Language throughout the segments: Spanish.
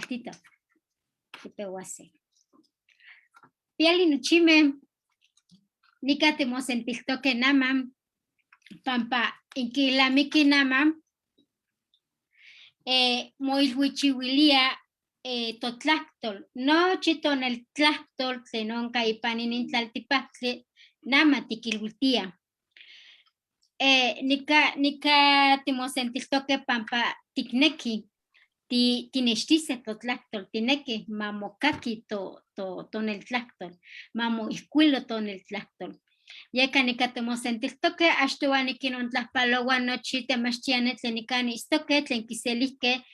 Tantito. Tipehuase. Piali nuchime. Nicatemo sentiltoque namam. Pampa inquilamiki namam. Moilhuichiwilia totlactol. No chiton el tlactol, tlenonca y paninin tlaltipacle, nama tiquilhuitia. Nica timosentiltoque pampa ticnequi, tinextise totlactol, tineque mamocaqui ton el tlactol, mamo iscuilo ton el tlactol. Yeca nica timosentiltoque, ashtuaniquinon tlaspaloa nochi temachtiane tlenicani istoque, tlenquiselisque,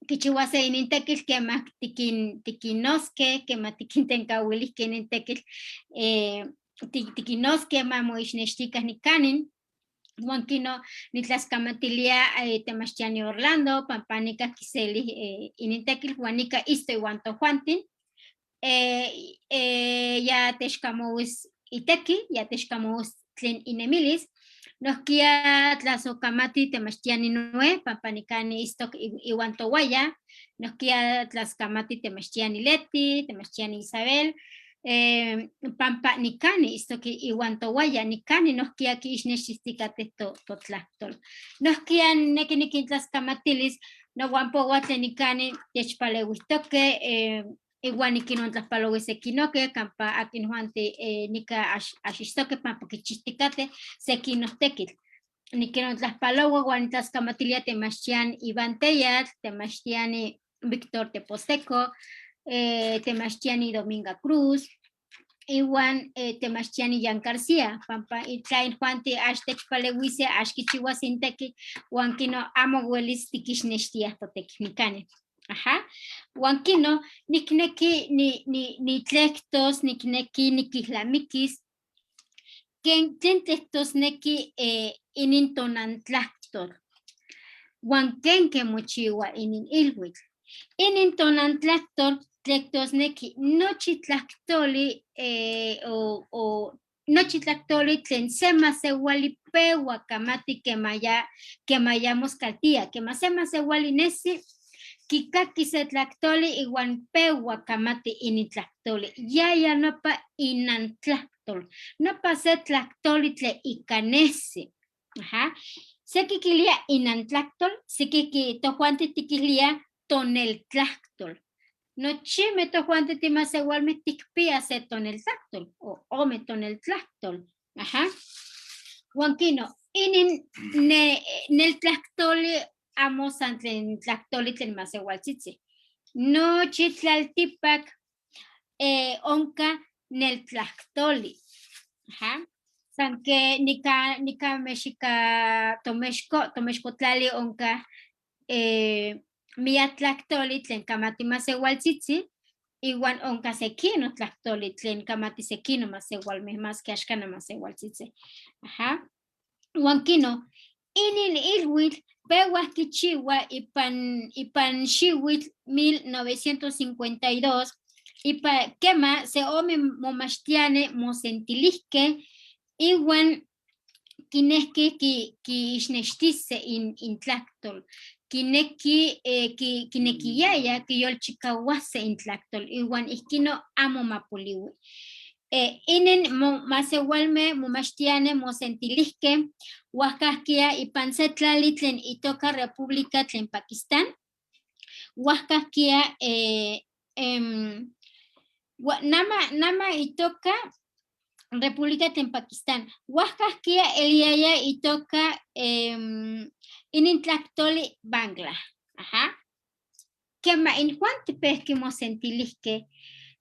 kichihuase inintequil quema tiquinosque, quema tiquintencahuilisque inintequil, tiquinosque mamoixnexticas nicanin, huanquino nitlascamatilia temachtiani Orlando, pampanica quiseli inintequil, huanica isto igual tojuantin, ya texcamouis itequi, ya texcamouis tlen inemilis, Nosquia tlasocamati temachtiani nue, pampanicani istok iwan towaya, nosquia tlascamati temachtiani Leti, temachtiani Isabel, pampa nicani istok iwan towaya, nicani nosquia quixnexisticate totlactol. Nosquia nequiniquin tlascamatilis, nohuampohuatle nicani techpaleuistoque, igual niquinon tlaspalauisequinoque, campa aquinohuante nica axistoque, pampa quichixticate, sequinotequil. Niquinon tlaspalaua, guan tlascamatilia temachtian Iván Tellal, temachtiani Víctor Teposteco, temachtiani Dominga Cruz, igual temachtiani Jan García, pampa itlain juante achtechpaleuise, ashkichihuasintequi, guanquino amo huelis tiquixnextias totequicnicane. Ajá. Huanquino, nicnequi ni tlectos, nicnequi niquihlamikis, tlen tlectosnequi inintonantlactol. Huanquenque mochiwa inin ilhuitl. Inintonantlactol tlectosnequi nochi tlactoli o nochi tlactoli tlen sema sewali pewa kamati quemayamos caltía, quema sema sewali nesi, Kikaki se tlactoli iguan pewa kamati initlactoli. Ya nopa inantlactol. Nopa se tlactoli tle icanesi. Ajá. Se kikilia inantlactol, se kiki tojuante tikilia toneltlactol. No chime tojuante timas igual me tikpia se toneltlactol o ome toneltlactol. Ajá. Huanquino, inin nel tlactoli amos antlen tlactoli tlen masewaltzitzi. No chitlaltipac onca nel tlactoli. Ajá. San que nica mexica tomexcotlali onca mia tlactoli tlen kamati masewaltzitzi, igual onca sequino tlactoli tlen kamati sequino masewalmeh más que axcana masewaltzitzi. Ajá. Huanquino, inin ilhuitl pehuas kichiwa ipan xihuitl 1952 ipa quema se ome momachtiane mosentilisque iguan kinesque quixnextise in tlactol, kinequiyaya quiyolchicauase in tlactol iguan isquino amo mapolihui. Inen masewalme momachtiane mosentilisque huascasquia ipan se tlali tlen itoca República tlen Pakistán, huascasquia nama itoca República tlen Pakistán, huascasquia eliaya itoca inintlactoli Bangla. Ajá. Quema in Juan tipesque mosentilisque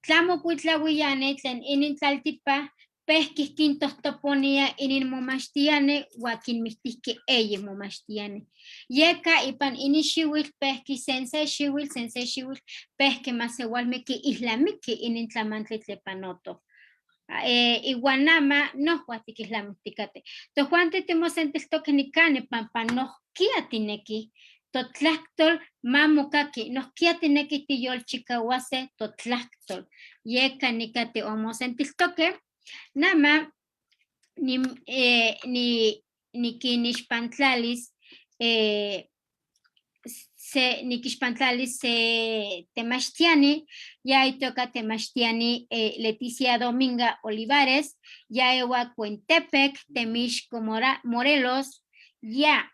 tlamo puitlahuiyane tlen inintlaltipa pesquis quintos toponía inin momachtiane huaquin mistisque ellos momachtiane. Yeca ipan inixihuil pesquis sense xihuil pesque masewalmeque islamiki inintlamantli tlepanoto. Iguanama no huatic islamicticate. Tojuante timosentiltoque nicane pampa nohquia tinequi totlactol mamocaqui, nosquia tinequi tiyolchicauase totlactol. Yeca nicate omosentiltoque, nama ni quinixpantlalis se nikixpantlali se temachtiani, ya itoka temachtiani Leticia Dominga Olivares, ya ewa Cuentepec, Temixco Morelos, ya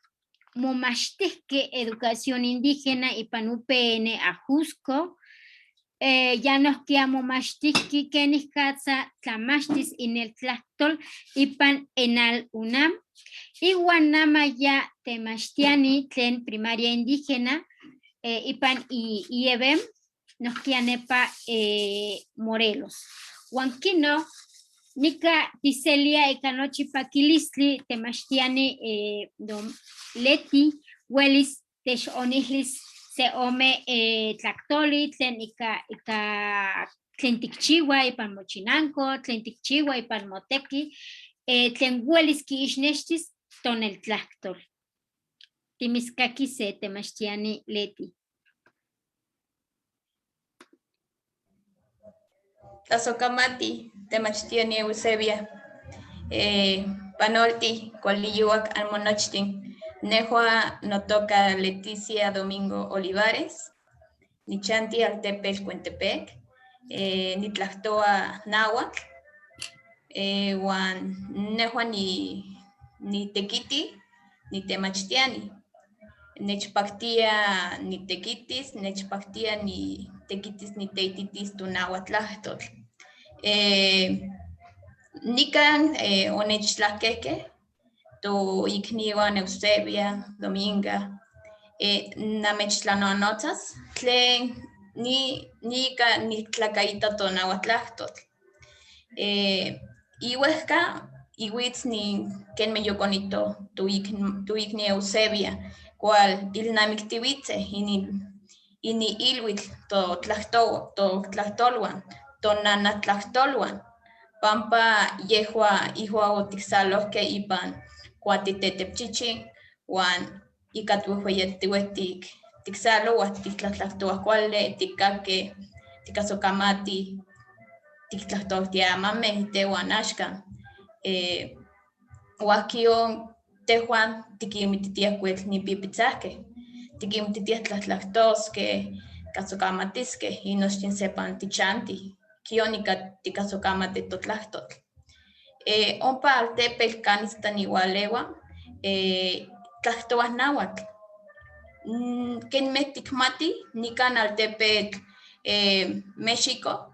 momachtisque educación indígena y PAN-UPN Ajusco, ya nos quedamos machtisqui kenis katsa tlamachtis inel tlahtol ipan enal UNAM. Igual nama ya temachtiani tlen primaria indígena ipan IEBEM nos quedanepa Morelos. Huanquino nika tiselia ikanochi pakilistli temachtiani Leti Welis techonihlis se ome tlactoli tlen tlen tikchiwa ipan Mochinanco, tlen tikchiwa ipan Moteki, tlen welis kiixnextis tonel tlactol. Timiskaki se temachtiani Leti. Tlazokamati temachtiani Eusebia. Panolti kualiyuak almonochtin. Nehua notoka Leticia Domingo Olivares. Nichanti altepel Cuentepec. Nitlahtoa Nahuatl. Wan nehua ni tekiti, ni temachtiani. Nechpaktia ni tekitis, nechpaktia ni tekitis ni teititis tu nahuatlahtol. Nikan onechtlahkehkeh tu ikniuan Eusebia, Dominga, namechtlanonotzas tlen nika nitlakaita tonahuatlahtol. Iuehka iuitz ni kenme yokonito tu ikni Eusebia, cual ilnamiktiuitze ini ilhuitl totlahtoluan, tonanahtlahtoluan, pampa ihua otiksalohkeh ipan kuatitetepchichi, wan ika tuehuyetiuehtik tiksalouah, tiktlahtlahtouah kuali, tikkakeh, tikahsokamati, tiktlahtoltiah amameh tehuan axkan. Uahkion tehuan tikinmititiah kuitl nipipitzahkeh, tikinmititiah tlahtlahtosqueh, kahsokamatiskeh, inochtin sepan tichantih, kion ika tikahsokamati totlahtol. Ompa altepetl kanis taniualeua, tlahtouah nahuatl. Kenmeh tikmatih nikan altepetl México,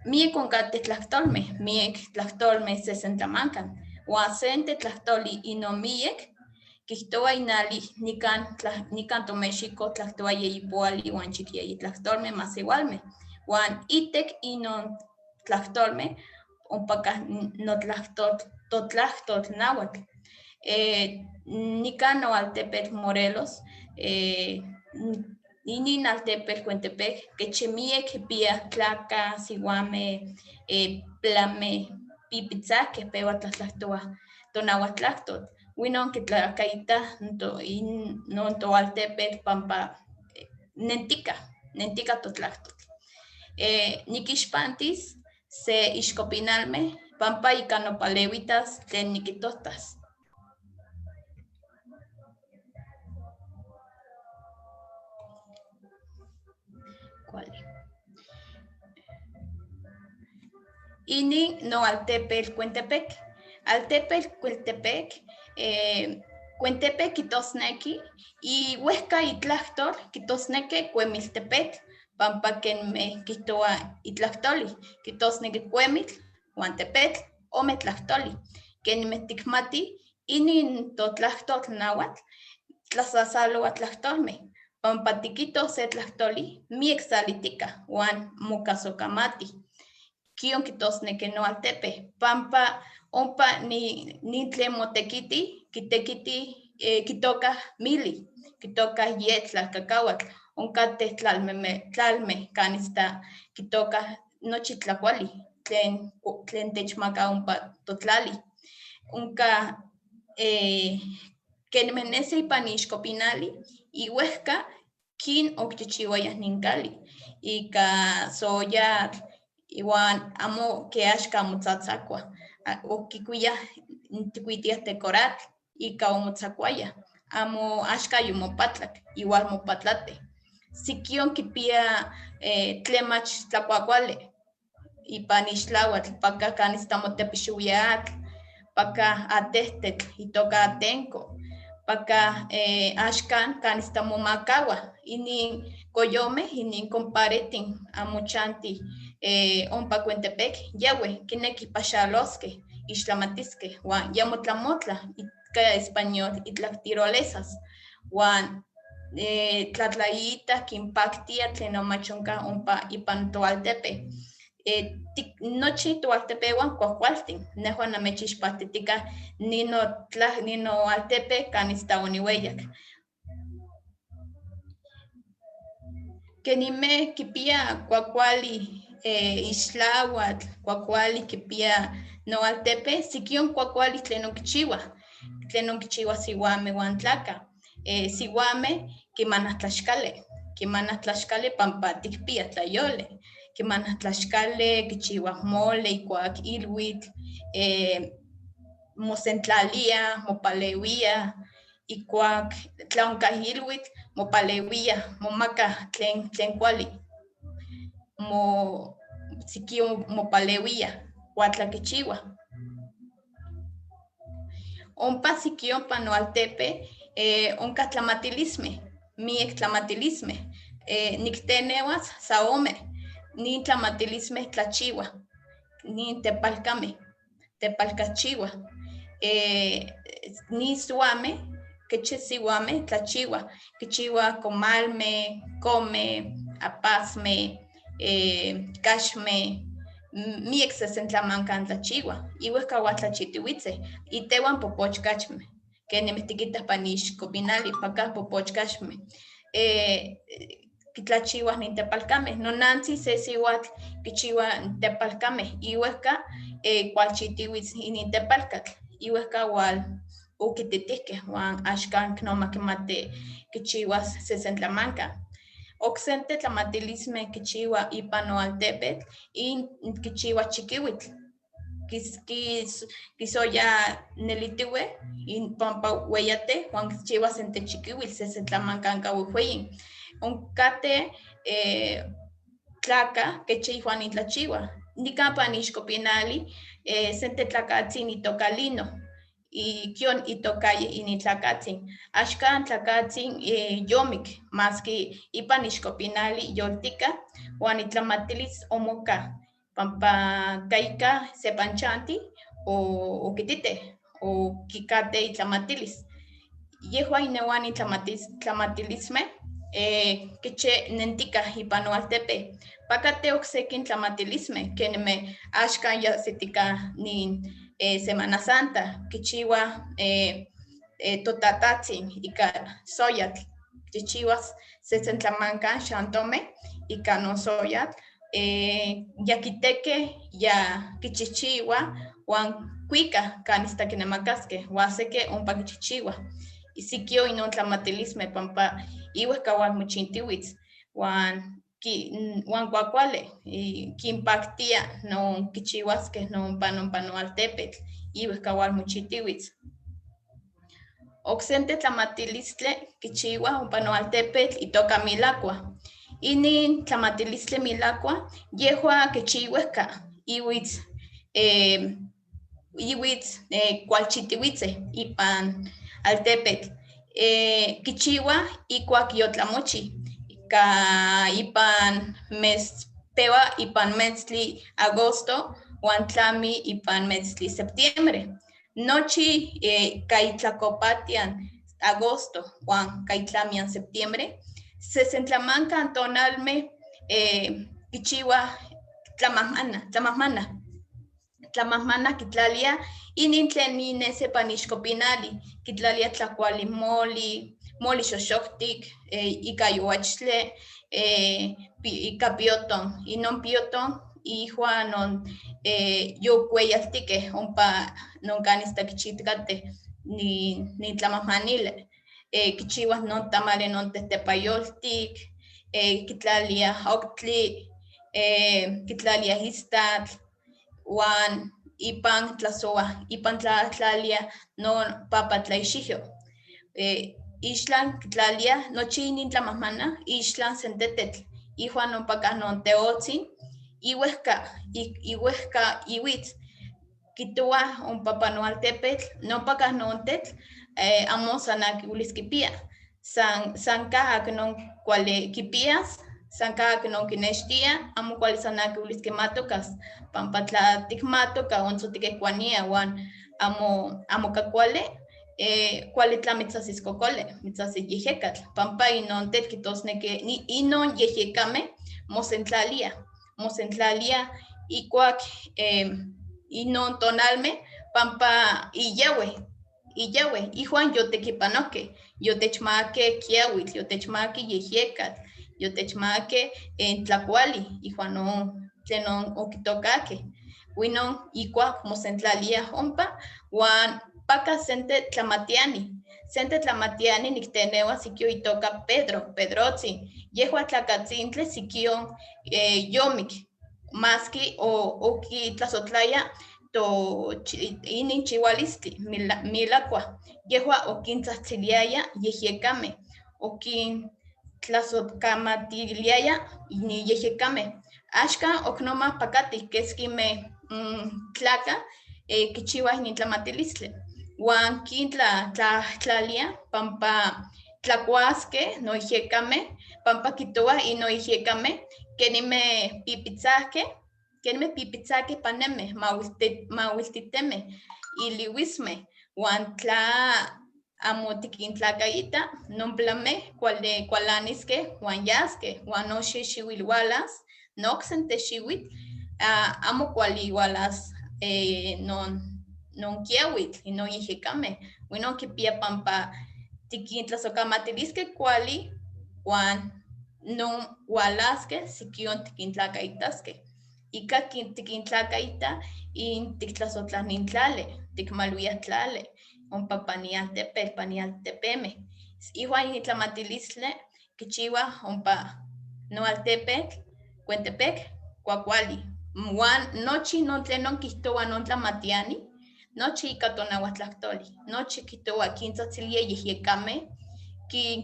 miek onkateh tlahtolmeh, miek tlahtolmeh sesentlamankan, uan sente tlahtoli inon miek kihtowa inali nikan toMéxico tlahtowa yeyipoali uan chikyeyi tlahtolmeh masewalmeh, uan itek inon tlahtolmeh ompakah totlahtol nahuatl. Nikan noaltepetl Morelos, inin altepetl Cuentepec kechi miek kipiah tlakah, siuameh, plameh, pipitzahkeh pewa tlahtlahtoah tonahuatlahtol. Inon kitlakaitah non toaltepetl pampa nentika totlahtol. Nikixpantis se ixkopinalmeh pampa ika nopalewitas tlen nikitohtas. Inin noaltepetl Cuentepec. Altepetl Cuentepec, Cuentepec kitosneki iuehka itlahtol kitosneki Cuemiltepetl, pampa kenmeh kihtowa itlahtoli, kitosneki Cuemitl uan Tepetl, ome tlahtoli. Kenmeh tikmatih, inin totlahtol nahuatl tlasasaloa tlahtolmeh, pampa tikitoh se tlahtoli miek salitika uan mokahsokamatih. Kion kitosneki noaltepeh, pampa ompa nin tlen motekitih, kitokah mili, kitokah yetl tlalkakauatl, onkateh tlalmeh kanis kitokah nochi tlakuali tlen techmaka ompa totlali. Onkah kenmeh nesi ipan ixkopinali, iuehka kin okchichiuayah nin kali ika soyatl, iuan amo ke axkan motzatzakua, okikuiah tikuitiah tekoratl ika omotzakuayah, amo ashkayu mopatlak, igual mopatlate. Sikion kipia tlemach tlacuacuale, ipan ixtlauatl, paka canistamo tepixuiatl, paka atehtetl, itoka atenco, paka ashkan canistamo macawa, inin coyome, inin comparetin, amuchanti, ompa Cuentepec, yawe, kineki paxaloske, ixtlamatiske, wan yamotlamotla, kaya español, itlak tirolesas, wan tlatlaita, kinpaktia, tlen omachonka ompa ipan Toaltepe. Nochi Toaltepewan kuakualtin, nejuan namechixpahtitika nino Altepe kanista oniueyak. Kenime kipia kuakuali ixtlauatl, kuakuali kipia no Altepe, sikion kuakuali tlen onkichiua siuameh wan tlakah. Siuameh kimanah tlaxkali pampa tikpia tlayoli, kimanah tlaxkali, kichiuah mole ikuak ilhuitl, mosentlalia, mopaleuia, ikuak tla onkah ilhuitl, mopaleuia, momaka tlen kuali, sikion mopaleuia, kuatla kichiuah. Ompa sikion pan Noaltepe onkah tlamatilismeh, miek tlamatilismeh. Nikteneuas sa ome, nin tlamatilismeh tlachiuah, nin tepalkachiuah. Nin siuameh, kechi siuameh tlachiuah, kichiuah comalmeh, comeh, apasmeh, kaxmeh, miek sesentlamankan tlachiuah, iuah kawah tlachitiuitzeh, itehuan popochkachmeh, kenimeh tikitah pan ixkopinali, pakah popochkachmeh. Kitlachiuah nin tepalkameh, nonantzin se siuatl kichiua tepalkameh, iuehka kualchitiuitz inin tepalkatl, iuehka okititihkeh, wan axkan nomakimati kichiuas sesentlamankan. Oksente tlamatilismeh kichiua ipan Noaltepetl, kichiua chikiuitl, kisoya nelitiueh, pampa ueyateh, wan kichiua sente chikiuitl, sesentlamankan uehueyin. Onkateh tlakah kechi ihuan intlachiuah. Nikan pan ixkopinali sente tlakatzin itoka Lino, ikion itokaya inin tlakatzin. Axkan tlakatzin yomik, maski ipan ixkopinali yoltika, wan itlamatilis omokah, pampa kayka sepanchanti okititeh, okikateh itlamatilis. Yehuan ineuan intlamatilismeh kechi nentikah ipan Noaltepe. Pakateh oksekin tlamatilismeh, kenimeh axkan yahsitika nin Semana Santa, kichiuah totatatzin ika soyatl, kichiuas sesentlamankan xantomeh ika non soyatl, yakitekeh ya kichihchiuah wan kuikah kanista kinemakaskeh, wan seki ompa kichihchiuah. Sikion inon tlamatilismeh pampa iueh kawah mochintiuitz, wan kuakuali kinpaktia non kichiuaskeh non ompa Noaltepetl, iueh kawah mochitiuitz. Oksente tlamatilistli kichiuah ompa Noaltepetl itoka Milakua. Inin tlamatilistli Milakua yehua kichiuehka iuitz kualchitiuitzeh ipan Altepetl. Kichiuah ikuak yotlamochih, ipan pewa ipan metztli agosto, wan tlami ipan metztli septiembre. Nochi kaitlakopatian agosto, wan kaitlamian septiembre, sesentlamankan tonalmeh kichiuah tlamahmanah kitlalia inin tlen inesi pan ixkopinali, kitlalia tlakuali moli xoxoktik, ika youachtli, ika pioton. Inon pioton ihuan non yokueyaltikeh ompa non kanista kichitikateh nin tlamahmanili. Kichiuah non tamali non tetepayoltik, kitlaliah oktli, kitlaliah istatl, wan ipan tlasouah, ipan tlatlaliah non papatlaixihyo. Ixtlan kitlalia nochi inintlamahmana, ixtlan sentetetl, ihuan ompaka non teotzin, iuehka iuitz, kitoa ompa panoaltepetl, nopaka non tetl, amo sanaki kipia. San kahak non kuali kipias, san kahak non kinextia, amo kuali sanaki kimatokas, pampatla tikmatoka onzo tikekuania wan amo kakuali, kuali tla mitzasiscocole, mitzasiyejekatl, pampa inon tetl kitosneki inon yejekame mosentlalia ikuak inon tonalme pampa iyawe, ijuan yotekipanoke, yotechmake kiawitl, yotechmake yejekatl, yotechmake tlakuali, ijuan tlenon okitokake. Winon ikuak mosentlalia ompa, wan paka sente tlamatiani niktenewa sikio itoka Pedrotzin, yehua tlakatzintle sikio yomik, maski okitlasotlaya inin chihualistli, milakua, yehua okintzahtsiliaya yejekame, okintlasotkamatiliaya ni yejekame. Axkan oknoma pakati keskime tlaka kichiwa inin tlamatilistli. Wan kintlatlalia pampa tlakuaske no yejekame, pampa kitoa ino yejekame, kenime pipitzake paneme, mauiltiteme, iliwisme, wan tla amo tikintlakaita, nomplame kualaniske, wan yaske, wan no xixiuilualas, noksente xiuitl, amo kuali walas non kiawitl, no yejekame, winon kipia pampa tikintlasokamatiliske kuali, wan non walaske sikion tikintlakaitaske. Ika tikintlakaita in tiktlasotlanin tlale, tikmaluia tlale, ompa panialtepeme. Ihuan itlamatilistle kichiwa ompa noaltepetl, Cuentepec, kuakuali. Wan nochi non tlenon kihtowa non tlamatiani, nochi ika tonauatlahtoli, nochi kihtowa kintzahtzilia yejekame,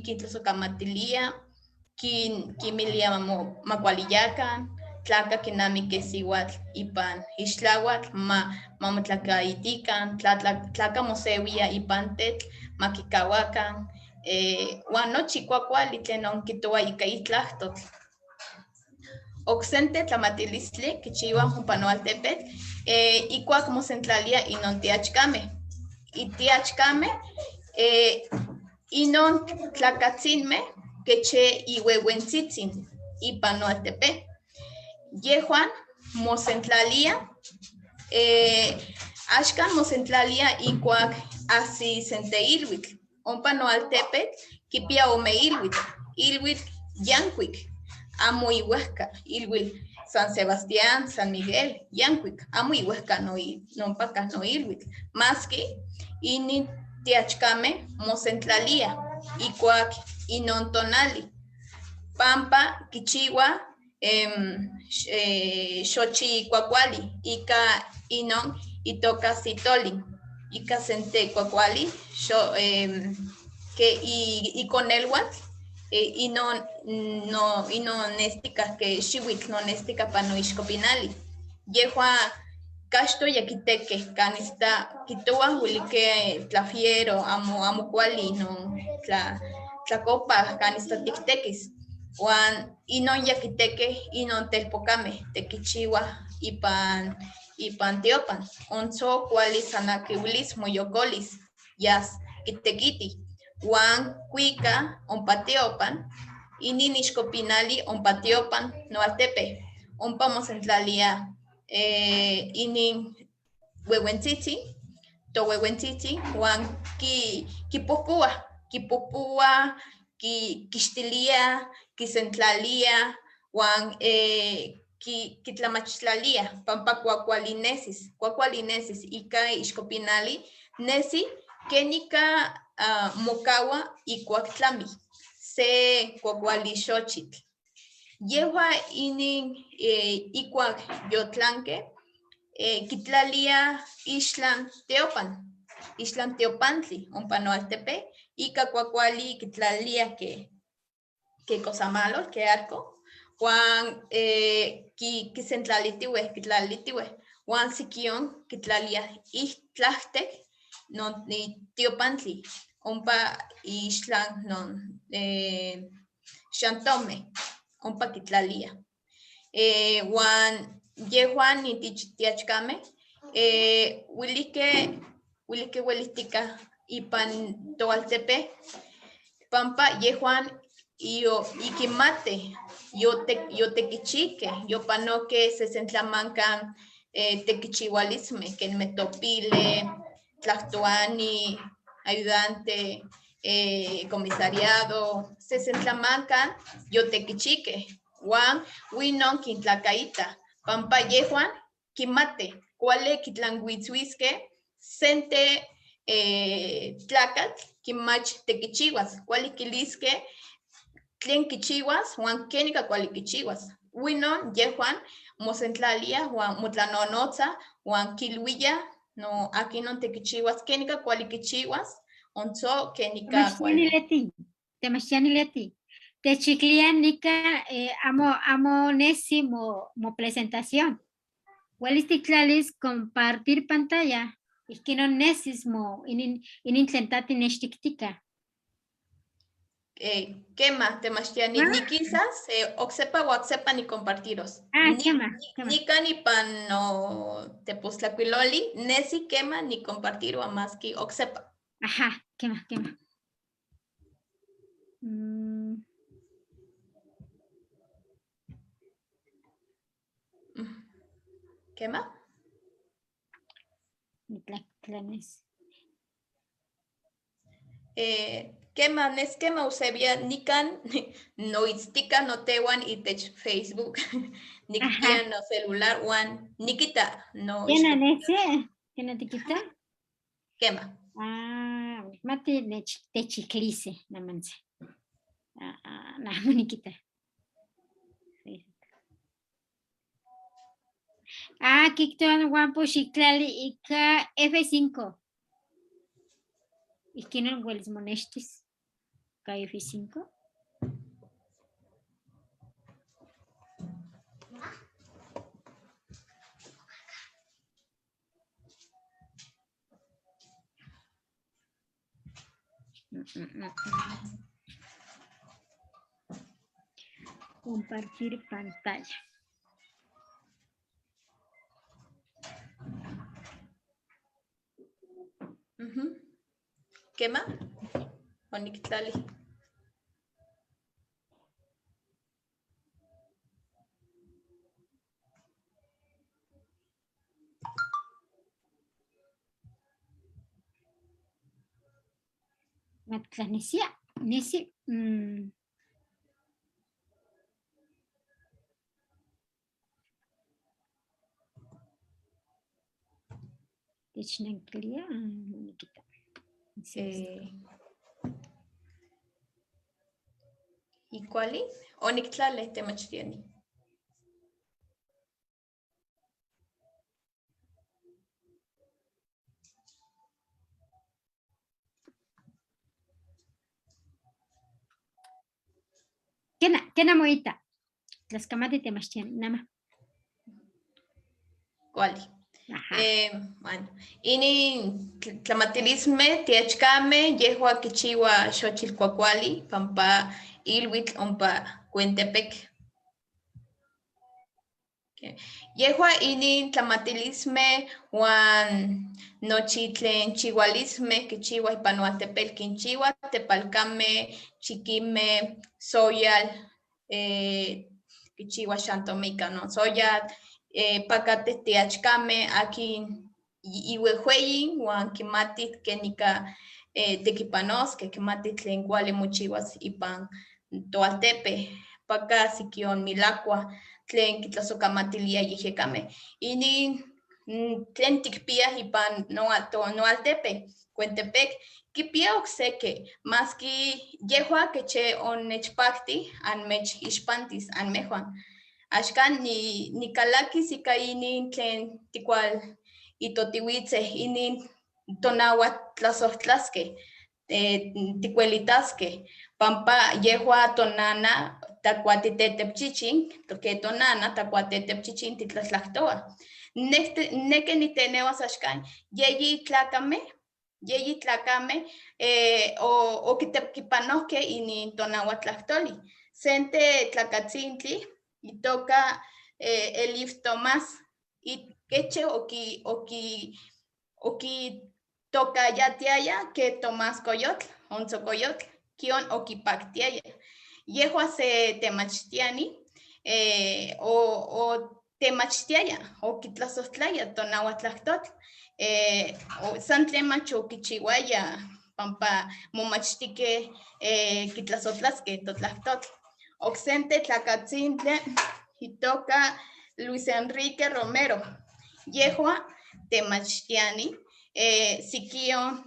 kintlasokamatilia, kinmilia makualiyakan, tlaka kinami kesiuatl ipan ixtlauatl, mamotlakaitikan, tlaka moseuia ipan tetl, makikahuakan, wan nochi kuakuali tlenon kihtowa ika itlahtotl. Oksente tlamatilistli kichiwa ompa noaltepetl, ikuak mosentlalia inon tiachkame. Itiachkame, inon tlakatzinme keche iueuentzitzin ipan noaltepe. Yehuan mosentlalia, axkan mosentlalia ikuak ahsi sente ilhuitl. Ompa noaltepetl kipia ome ilhuitl, ilhuitl yankuik, amo iuehka, ilhuitl San Sebastián, San Miguel, yankuik, amo iuehka nompaka no ilhuitl, maski inin tiachkame mosentlalia ikuak inon tonali. Pampa kichiwa xochi kuakuali, ika inon itoka sitolin, ika sente kuakuali, que ikonelhuatl, inon nestika que xiuitl no nestika panoixcopinali. Yehua casto yakiteke canista kitoa huilike tlafiero amo kuali no tlacopa canista tiktekis. Wan inon yakiteke inon telpocame tekichiwa ipan tiopan. Onzo kuali sanakiuilis moyocolis yas kitekiti. Wan kuika ompa tiopan, inin ixcopinali ompa tiopan noaltepe. Ompa mosentlalia inin ueuentzitzi, toueuentzitzi, wan kipuhpua, kixtilia, kisentlalia, wan kitlamachtalia, pampa kuakualinesis ika ixcopinali, nesi kenika mokaua ikuak tlami, se kuakuali xochitl. Yehua inin ikuak yotlanke, kitlalia ixtlan teopan, Ixtlan Teopantli, ompa Noaltepe, ika kuakuali kitlalia que cosa malo, que arco, Juan kisentlalitihue, kitlalitiwe, Juan sikion kitlalia ichtlachtec, non ni Teopantli, ompa ixtlan non xantome, ompa kitlalia. Juan yehuan nitiachkame, wilike huelistica ipan Toaltepe, pampa yehuan yo ikimate, yo tequichique, yo panoque se sentlamancan tequichihualisme, que metopile, tlactuani, ayudante, comisariado, se sentlamancan, yo tequichique, Juan, winon quintlacaita, pampa yehuan, kimate, cuale quitlanguitzuisque, sente tlacat, kimach tequichihuas, cuale quilisque, tlen kichihuas, Juan kenika cuale kichihuas. Winon, yehuan, mosentlalia, Juan mutlanonotza, Juan kilhuilla, no, aquí no tequichihuas, kenika cuale kichihuas, onzo kenika cuale. Temachtiani leti. Techiclian nika amo nesi mo presentación. Huelisticlalis compartir pantalla. Es que no nesis mo intentati neshtiktika. Quema, temachtiani, ni quizás, oxepa o oxepa ni compartiros. Quema. Ni canipan no te postlaquiloli, nesi quema ni compartir o más que oxepa. Ajá, quema. ¿Quema? Quema, nes quema usebia nican no istica no tewan itech Facebook nikia no celular one nikita no ¿Quién nese? ¿Quién te quita? Quema. Mate techiclice, namanse. Na nikita. Kikton guapo xiklali ika F5. ¿Y quién no hueles monestis? F5. Compartir pantalla. ¿Quema? ¿O Nikitlali? Matlanesia, nesi. Technanklia, Nikita. ¿Y cuál es? ¿O Nikitlali temachtiani? Kena moita. Las camas de temachtian, nama. ¿Cuál? Bueno, ini tlamatilisme tiachkame yehua kichiwa xochilcuacuali pampa ilhuitl ompa Cuentepec. Yehua ini tlamatilisme huan nochi tlen chihualisme kichiwa ipan Noaltepel kinchiwa tepalkame, chiquime, soyal, kichiwa xantomica no soyal, pacate tiachkame aquí ihuejueyin huan kimatit kenika tekipanosque kimatit tlen kuali mochiwas ipan Toaltepe paka sikion milakua tlen kitlasokamatilia yehyekameh. Inin tlen tikpiah ipan Noaltepe, Cuentepec, kipia okseki, maski yehua keche onechpakti anmech ixpantis anmejuan. Axkan nikalakis ika inin tlen tikual itotiuitzeh inin tonahuatl tlasohtlasque, ticuelitasque, pampa yehua tonana tacuatitetepchichin, que tonana tacuatitetepchichin titlatlactoa. Neque niteneuas axcan, yeyi tlacame, o kitepkipanohque inin tonahuatlactoli. Sente tlacatzintli, itoca Elif Tomás, y queche tocayatiaya que Tomás Coyotl, onzo Coyotl, kion okipactiaya. Yehua se temachtiani, o temachtiaya, o kitlasostlaya tonahuatlactotl, san tlemach okichiuaya, pampa momachtique kitlasotlasque totlactotl. Oxente tlacatzintle, itoca Luis Enrique Romero. Yehua temachtiani, siquion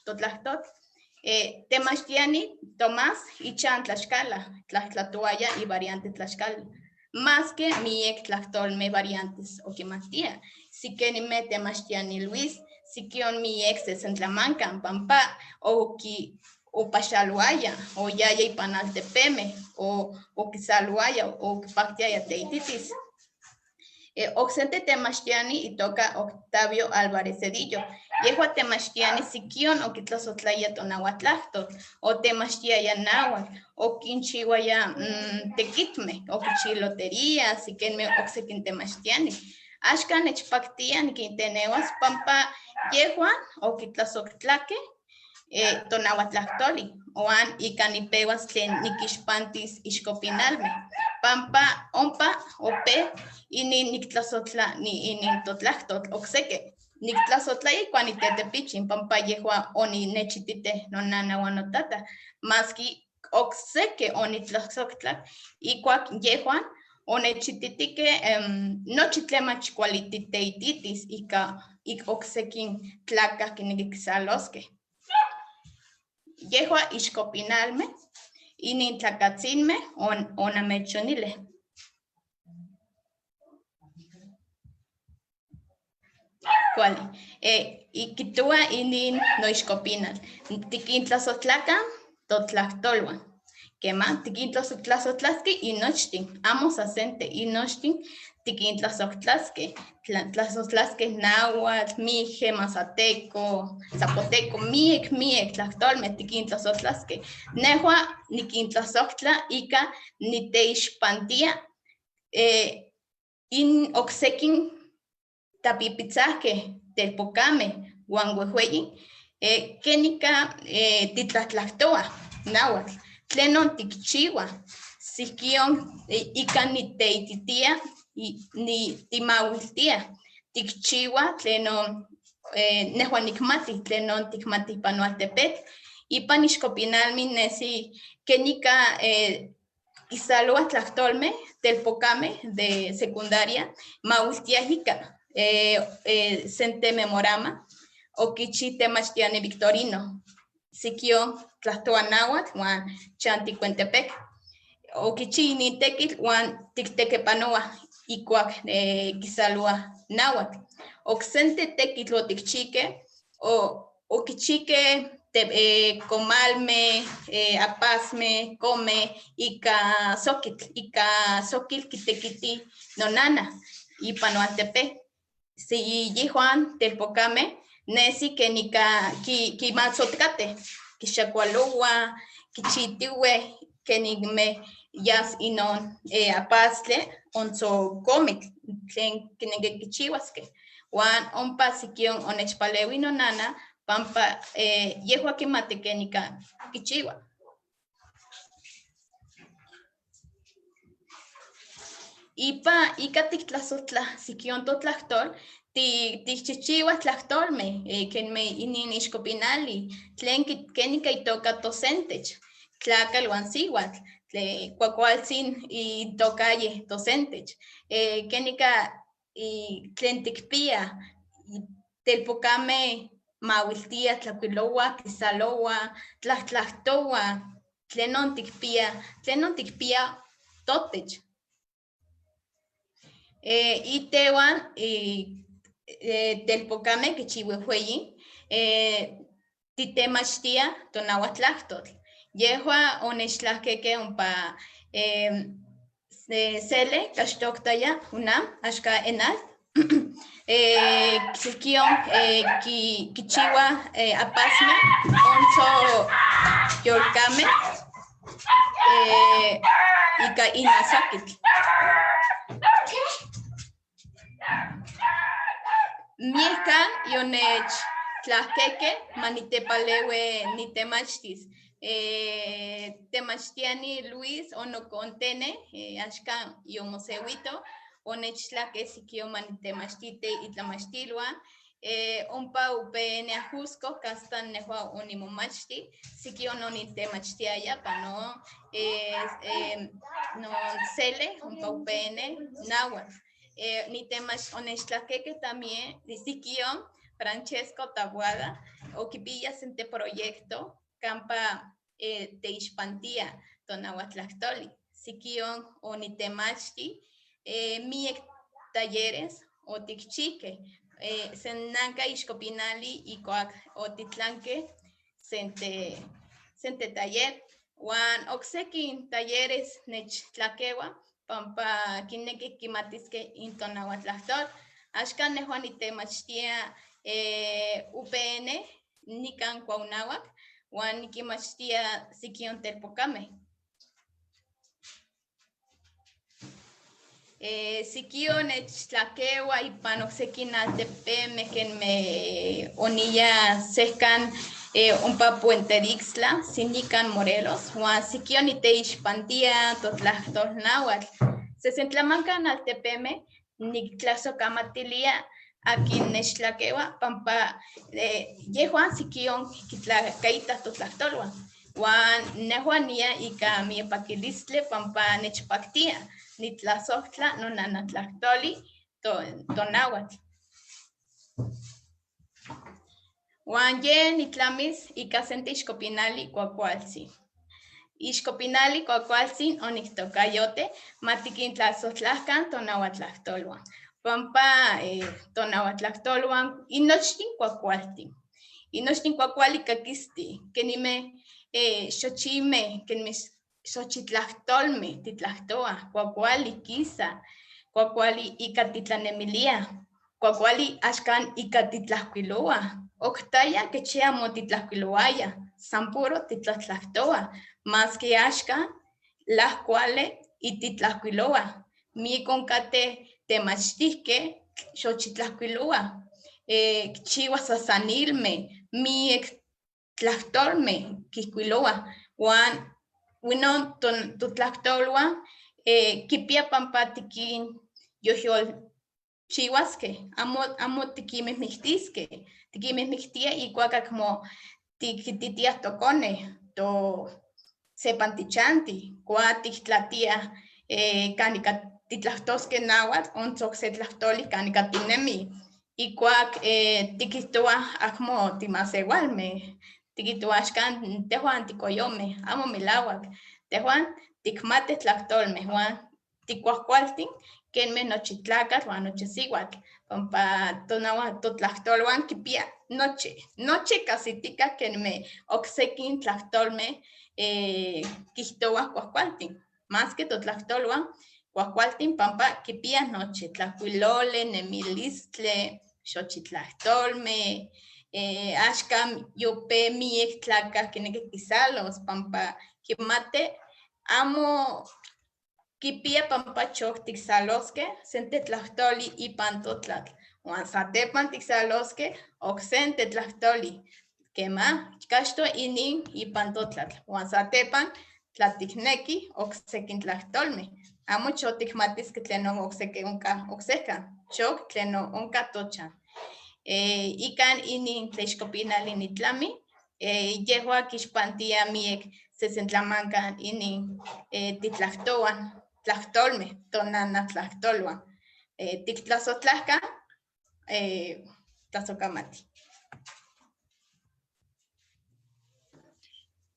totlactotl, temachtiani Tomás ichan Tlaxcala, Tlaxtlatoaya y variante Tlaxcala. Más que miek tlactolme variantes oquimatia. Siquenime temachtiani Luis, siquion miek se Centlamancan, Pampa, o Paxaluaya, o Yaya y Panaltepeme, o Quizaluaya, o Pactiaya Teititis. Oxente temachtiani y toca Octavio Álvarez Cedillo. Yehua temachtiani siquion o kitlasotlaya tonahuatlacto, o temachtiaya náhuatl, o quinchihuaya tequitme, o quichilotería, siquenme oxequin temachtiani. Axcan nechpactian quinteneuas pampa yehua o kitlasotlaque tonahuatlactoli, oan icanipeuas tlen niquixpantis ixcopinalme. Pampa ompa ope inin nictlasotla ni inin totlactotl oxeque. Nictlasotlaya igual nitetepichin, pampa yehua oni nechitite nonana uan notata. Maski oxeque onitlasotla, igual yehuan onechititique nochi tlemach cualititeititis ica oxequin tlaca quiniquixalosque. Yehua ixcopinalme, inin tlacatzinme onamechonile. Cuali. Iquitua inin noixcopinal. Tiquintlasotlaca totlactoluan. Quema, tiquintlasotlasque inochtin. Amos asente inochtin tiquintlasotlasque. Tlasotlasque náhuatl, mije, mazateco, zapoteco, miek tlactolme tiquintlasotlasque. Nehua niquintlasotla ica niteixpantia in oxequin tapipitzaque telpocame uan huehueyin quenica titlatlactoa náhuatl tlenon tikchiua siquion ica niteititia ni timauiltia tikchiua tlenon nehua nicmati tlenon ticmati panoaltepec ipan ixcopinalmi nesi quenica isalua tlactolme telpocame de secundaria mauiltiajica sente memorama oquichi temachtiani Victorino siquio tlactoa náhuatl uan chanticuentepec oquichi inin tequitl uan tictequepanoa icuac quisalua náhuatl ocsente tequitl oticchique oquichique comalme, apasme, come, ica soquitl quitequiti nonana, ipa noaltepe. Si yihuan telpocame, nesi que nica quimalzotkate, quixacualoua, quichitiue, que nigme yas inon apastle, onzo comic, tlen quichihuasque. Juan ompa siquion onechpalewi nonana, pampa yehua quimati quenica quichiua. Ica tictlasotla siquion totlactol, tichichiua tlactolme, quenme inin ixcopinali, tlen quenica itoca tosentech, tlacal uan sihuatl, cuacualtzin itocaye tosentech, quenica tlen ticpia, telpocame mauiltia, tlacuiloua, quisaloua, tlactlactoua, tlenon ticpia totech. Itehuan telpocame kichihuehueyin, titemachtia tonahuatlactotl. Yehua onechtlahqueque ompa sele cachtoctaya unam ashka enal. Quion kichiwa apasme onzo yolcame ika inasakitl. Miehcan yonech tlahqueque manitepalewe nitemachtis. Temachtiani Luis onocontene ashkan yomosewito onechtlaque siquio manitemachtite itlamachtiluan ompa UPN Ajusco castan nehua onimomachti siquio nonitemachtiaya pano no sele ompa UPN Nahuatl. Nitemach onechtlaqueque también siquio Francesco Tabuada oquipillas en este proyecto campa Teixpantia Tonahuatlactoli siquion onitemachti miek talleres o ticchique senanca ixcopinali y coac o titlanque sente taller wan oxequin talleres nech tlaquewa pampa kineki kimatisque intonahuatlactol ashkan nehuan nitemachtia UPN nican cuaunahuac wan nikimachtia siquion telpocame. Siquio nechtlaquewa ipan oxequin altepeme me onilla sescan ompa Puente Dixtla, Sinican Morelos, wan siquio niteixpantia totlactol náhuatl. Sesentlamancan altepeme nictlasocamatilia aquí nechtlaquewa pampa yehuan siquion kitlacaita totlactolwan wan nehuania ika miepaquilistle pampa nechpactia nitlasohtla nonanatlactoli tonáhuatl. Wan ye nitlamis ika sente ixcopinali cuacualtzin. Ixcopinali cuacualtzin onictocayote matiquintlasohtlacan tonahuatlactolwan. Pampa tonahuatlactolwan inochtin cuacualtin. Inochtin cuacuali caquisti, kenime xochime, kenime xochitlactolme titlactoa, cuacuali quisa, cuacuali ika titlanemilia, cuacuali ashkan ika titlahquiloa, octaya que cheamo titlahquiloaya, san puro titlatlactoa, más que ashkan las cuales y titlahquiloa, mi concate temachtisque xochitlahquiloa, chiwa sasanilme, mi tlactolme quisquiloa, wan winon tutlactolwan kipia pampa tiquin yoyol chihuasque, amo tiquimihmictisque, tiquimihmictia y cuaca como tiquititia tocone, to sepantichanti, cua tichtlatia canica titlactosque náhuatl, onzoc se tlactoli canica tinemi, y cuac tiquitua acmo timasewalme, tiquitua axcan tehuan ticoyome, amo milauac, tehuan ticmate tlactolme, wan ticuahcualtin kenme nochi tlacatl wan nochi sihuatl, pampa tonahuatl totlactolwan kipia noche casitica kenme oxequin tlactolme quihtoua cuahcualtin, más que totlactolwan cuahcualtin pampa kipia noche tlacuilole, nemilistle, xochitlactolme, axkan yope miek tlacah quineki quisalos pampa quimate amo quipia pampa choc ticsalosque sente tlactoli ipan totlatl, wan satepan ticsalosque ocsente tlactoli, quema casto inin ipan totlatl, wan satepan tlaticnequi ocsequin tlactolme, amo choc ticmatisque tlenon ocseque onca ocsecan, choc tlenon onca tochan. Ican inin tlexcopinali nitlami, yehua quixpantia miek sesentlamancan inin titlactoan, tlactolme, tonana tlactolwan, tictlasotlahcan, tlazocamati.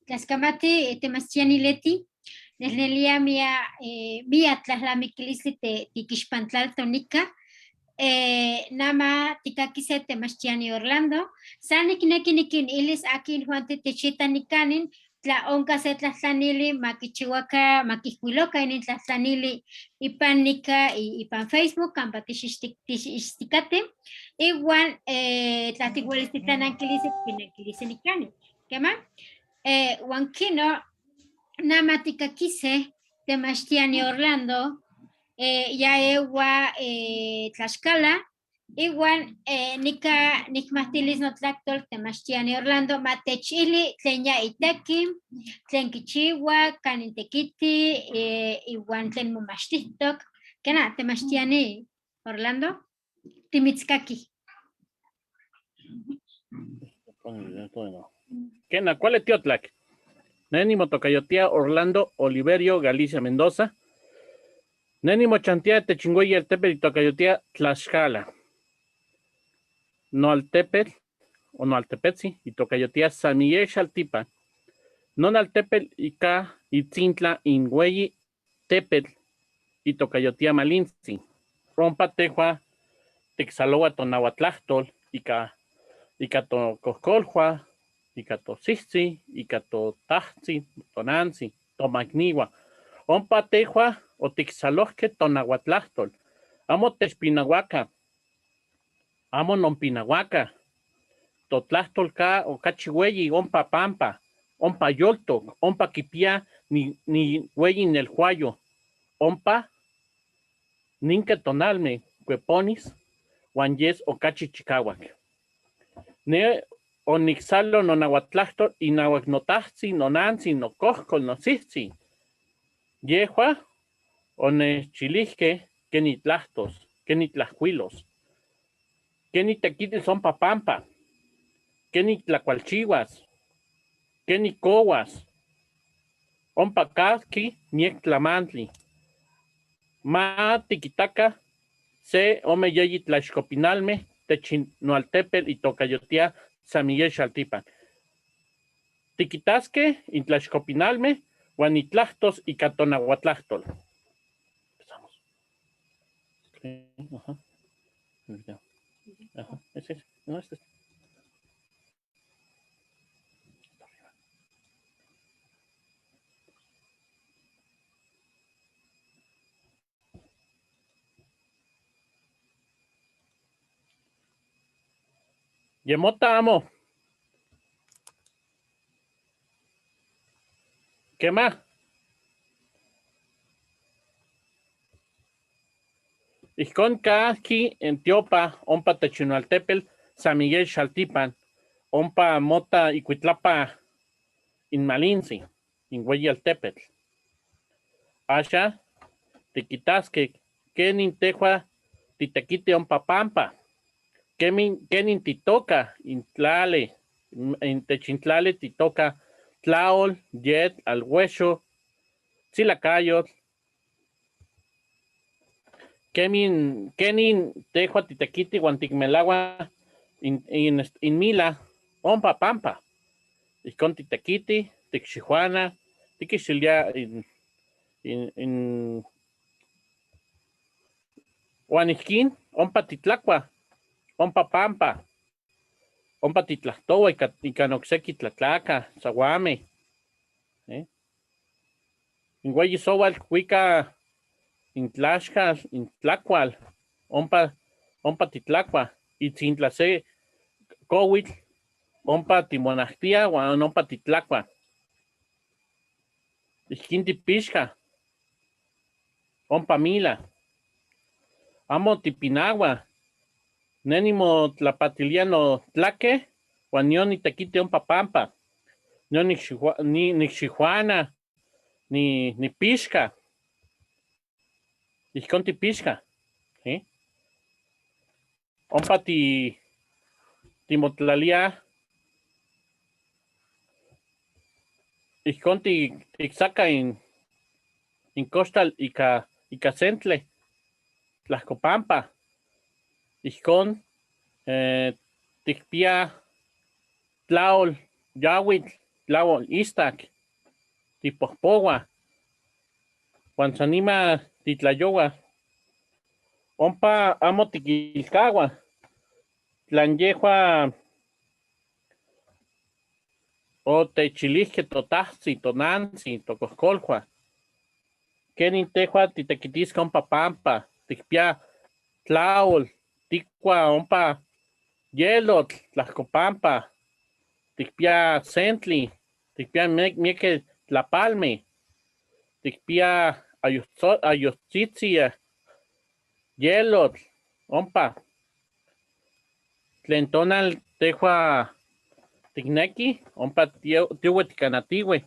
Tlascamati temachtiani leti, nesnelia mia tlahlamiquilisli tiquixpantlal tonica, nama tikakise temachtiani Orlando, sanik nekinikin ilis akin Juan Tetechita nikanin, tla onka se tlatlanili makichiwaka makihwiloka inin tlatlanili ipan nika ipan Facebook kampa tixixtikati igual tlatihuelis titlanankilisi pinankilisi nikani kema wan kino nama tikakise temachtiani Orlando ya ewa Tlaxcala igual nika nikmahtilis notlaktol temachtiani Orlando matechili tlen ya iteki tlen kichiwa kanin tekiti igual tlen momachtihtok kena temachtiani Orlando timitzkaki. Kena, ¿cuál es Tiotlak? Neni motocayotia Orlando Oliverio Galicia Mendoza. Neni mochantia techingüey el tepe y tocayotia Tlaxcala. No al tepel o no al tepetzi y tocayotia San Miguel Xaltipa. Non al tepel y ka y tzintla ingüey tepel y tocayotia Malinzi. Rompa tejua texaloa tonahuatlachtol y ka to coscolhua y ka to sixi y ka to tajzi tonanzi tomagniwa. Ompa tejua o tixaloque tonahuatlachtol. Amo techpinahuaca. Amo nompinahuaca. Totlachtolca o cachihueyi ompa pampa. Ompa yolto. Ompa kipia ni hueyi en el huayo. Ompa ninke tonalme cueponis guanyes o cachichicahuac. Ne onixalo nonahuatlachtol y nahuacnotahzi nonanzi no coscol no sihzi. Yehua onechilihque que ni tlahtos, que ni tlahuilos, que ni tequites son papampa, que ni tlacualchihuas, que ni cohuas, ompa casqui niec tlamantli. Ma tiquitaca se ome yeyi tlaxcopinalme techinoaltepel y tocayotia San Miguel Xaltipan. Tiquitasque in tlaxcopinalme Guanitlachtos y Catonahuatlachtol. Empezamos. Okay. Ajá. Ajá. Ese es. No, este es. Yemota amo. ¿Qué más? Ixcon aquí en Tiopa, ompa Techinoaltepel, San Miguel Xaltipan, ompa mota Icuitlapa in Malinzi, in Hueyaltepetl. Asha, tiquitasque, kenin tejua, titequite ompa pampa, kenin titoca, in tlale, in techintlale titoca, tlaol, yet, al hueso, tzilacayot, kenin tejua titequiti guantigmelagua in mila, ompa pampa. Icon titequiti, tixuana, tiquixilia in Juaniquín, ompa titlacua, ompa pampa, ompa titlactoa y canoxequi tlatlaca, zaguame. In Guayisowal, cuica in tlaxcal, in tlacual, ompa titlacua, y tzintlace cohuitl, ompa timonactia, guan ompa titlacua. Ixquín tipixca, ompa mila. Amo tipinagua, nenimo tlapatiliano tlaque, guan nion tequite ompa pampa, nion nixihuana, ni pixca. Ixcon tipixca. Ompa timotlalia. Ixcon tixaca in costal ica centle. Tlaxcopampa. Ixcon ticpia tlaol, yawitl, tlaol, istac, tipohpoua. Juan sanima titlayoua. Ompa amo tiquilcagua. Tlan o techilige totahsi, tonansi, tocoscolhua. Kenin tehua titequitisca ompa pampa, ticpia tlaol, ticua ompa yelotl, tlascopampa, ticpia sentli, ticpia mieke tlapalme, ticpia ayostzitzia, yelotl, ompa. Tlen tonal tehua ticnequi, ompa tiuwe ticanatiwe,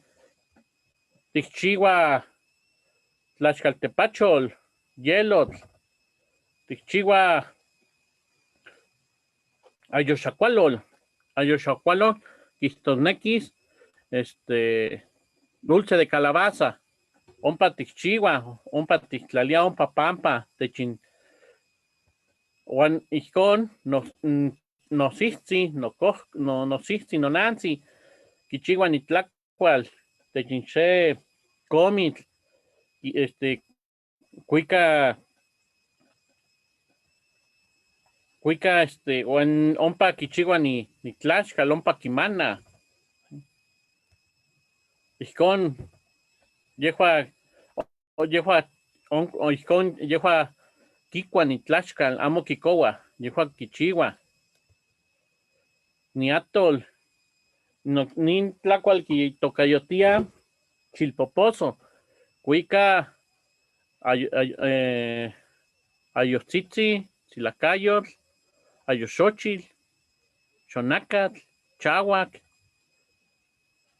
ticchiua tlaxcaltepachol, yelotl, ticchiua ayoxacualol, quistosnequis, dulce de calabaza, ompa ticchiua, ompa tictlalia, ompa pampa, Juan ijkon nosihtzin, nosihtzin, nonantzi, kichiua nitlacual, techinche comitl, cuica Juan ompa kichiua nitlaxcal, ompa kimana. Ijkon yehua ijkon yehua kikua nitlaxcal, amo kikoua, yehua kichiua. Niatol, nin tlacual kitocayotia chilpoposo, cuica ayotzitzi, silacayotl, ayoxochil, xonacatl, chahuac,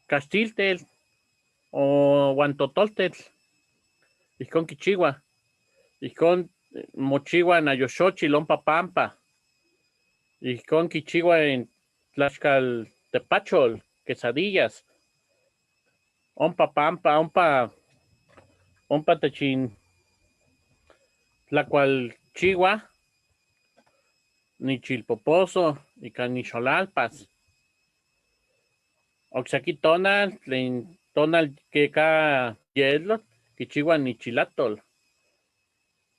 castiltel, o guantotoltetl, ijkon kichiua, ijkon mochiua en ayoxochil, ompa pampa, ijkon kichiua en tlaxcaltepachol, quesadillas, ompa pampa, ompa techin tlacual chiua, ni chilpoposo, ica ni xolalpas. Ocseki tonal, tlen tonal queca yelotl, kichiua ni chilatol.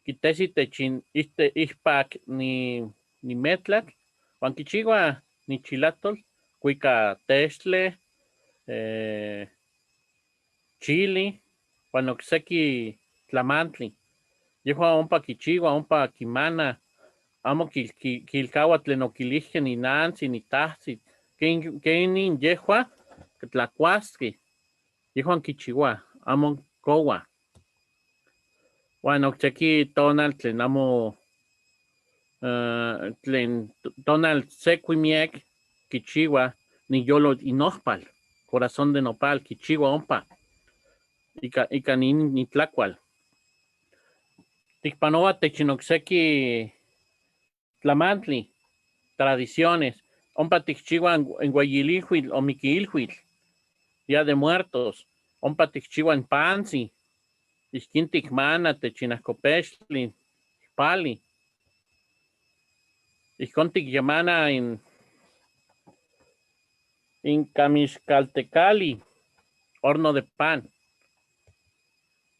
Quitesi techin ihpac ni metlatl, huan kichiua ni chilatol, cuica textle, chili, huan ocseki tlamantli. Yehua ompa kichiua, ompa kimana, amo quilcaua tlen oquilihque ni nansi, ni tahsi, kenin yehua tlacuasque, yehuan kichiua, amo coua. Huan ocseki tonal tlen amo tlen tonal secuimiec kichiua ni yolo inohpal, corazón de nopal kichiua ompa, ica ni tlacual. Ticpanoa techinocseki tlamantli, tradiciones, ompa ticchiua en Guayililhuitl o Miquiilhuitl, Día de Muertos, ompa ticchiua en Pansi, ixquin ticmana techinahcopextli, pali, ixcon ticyamana en Camixcaltecali, horno de pan,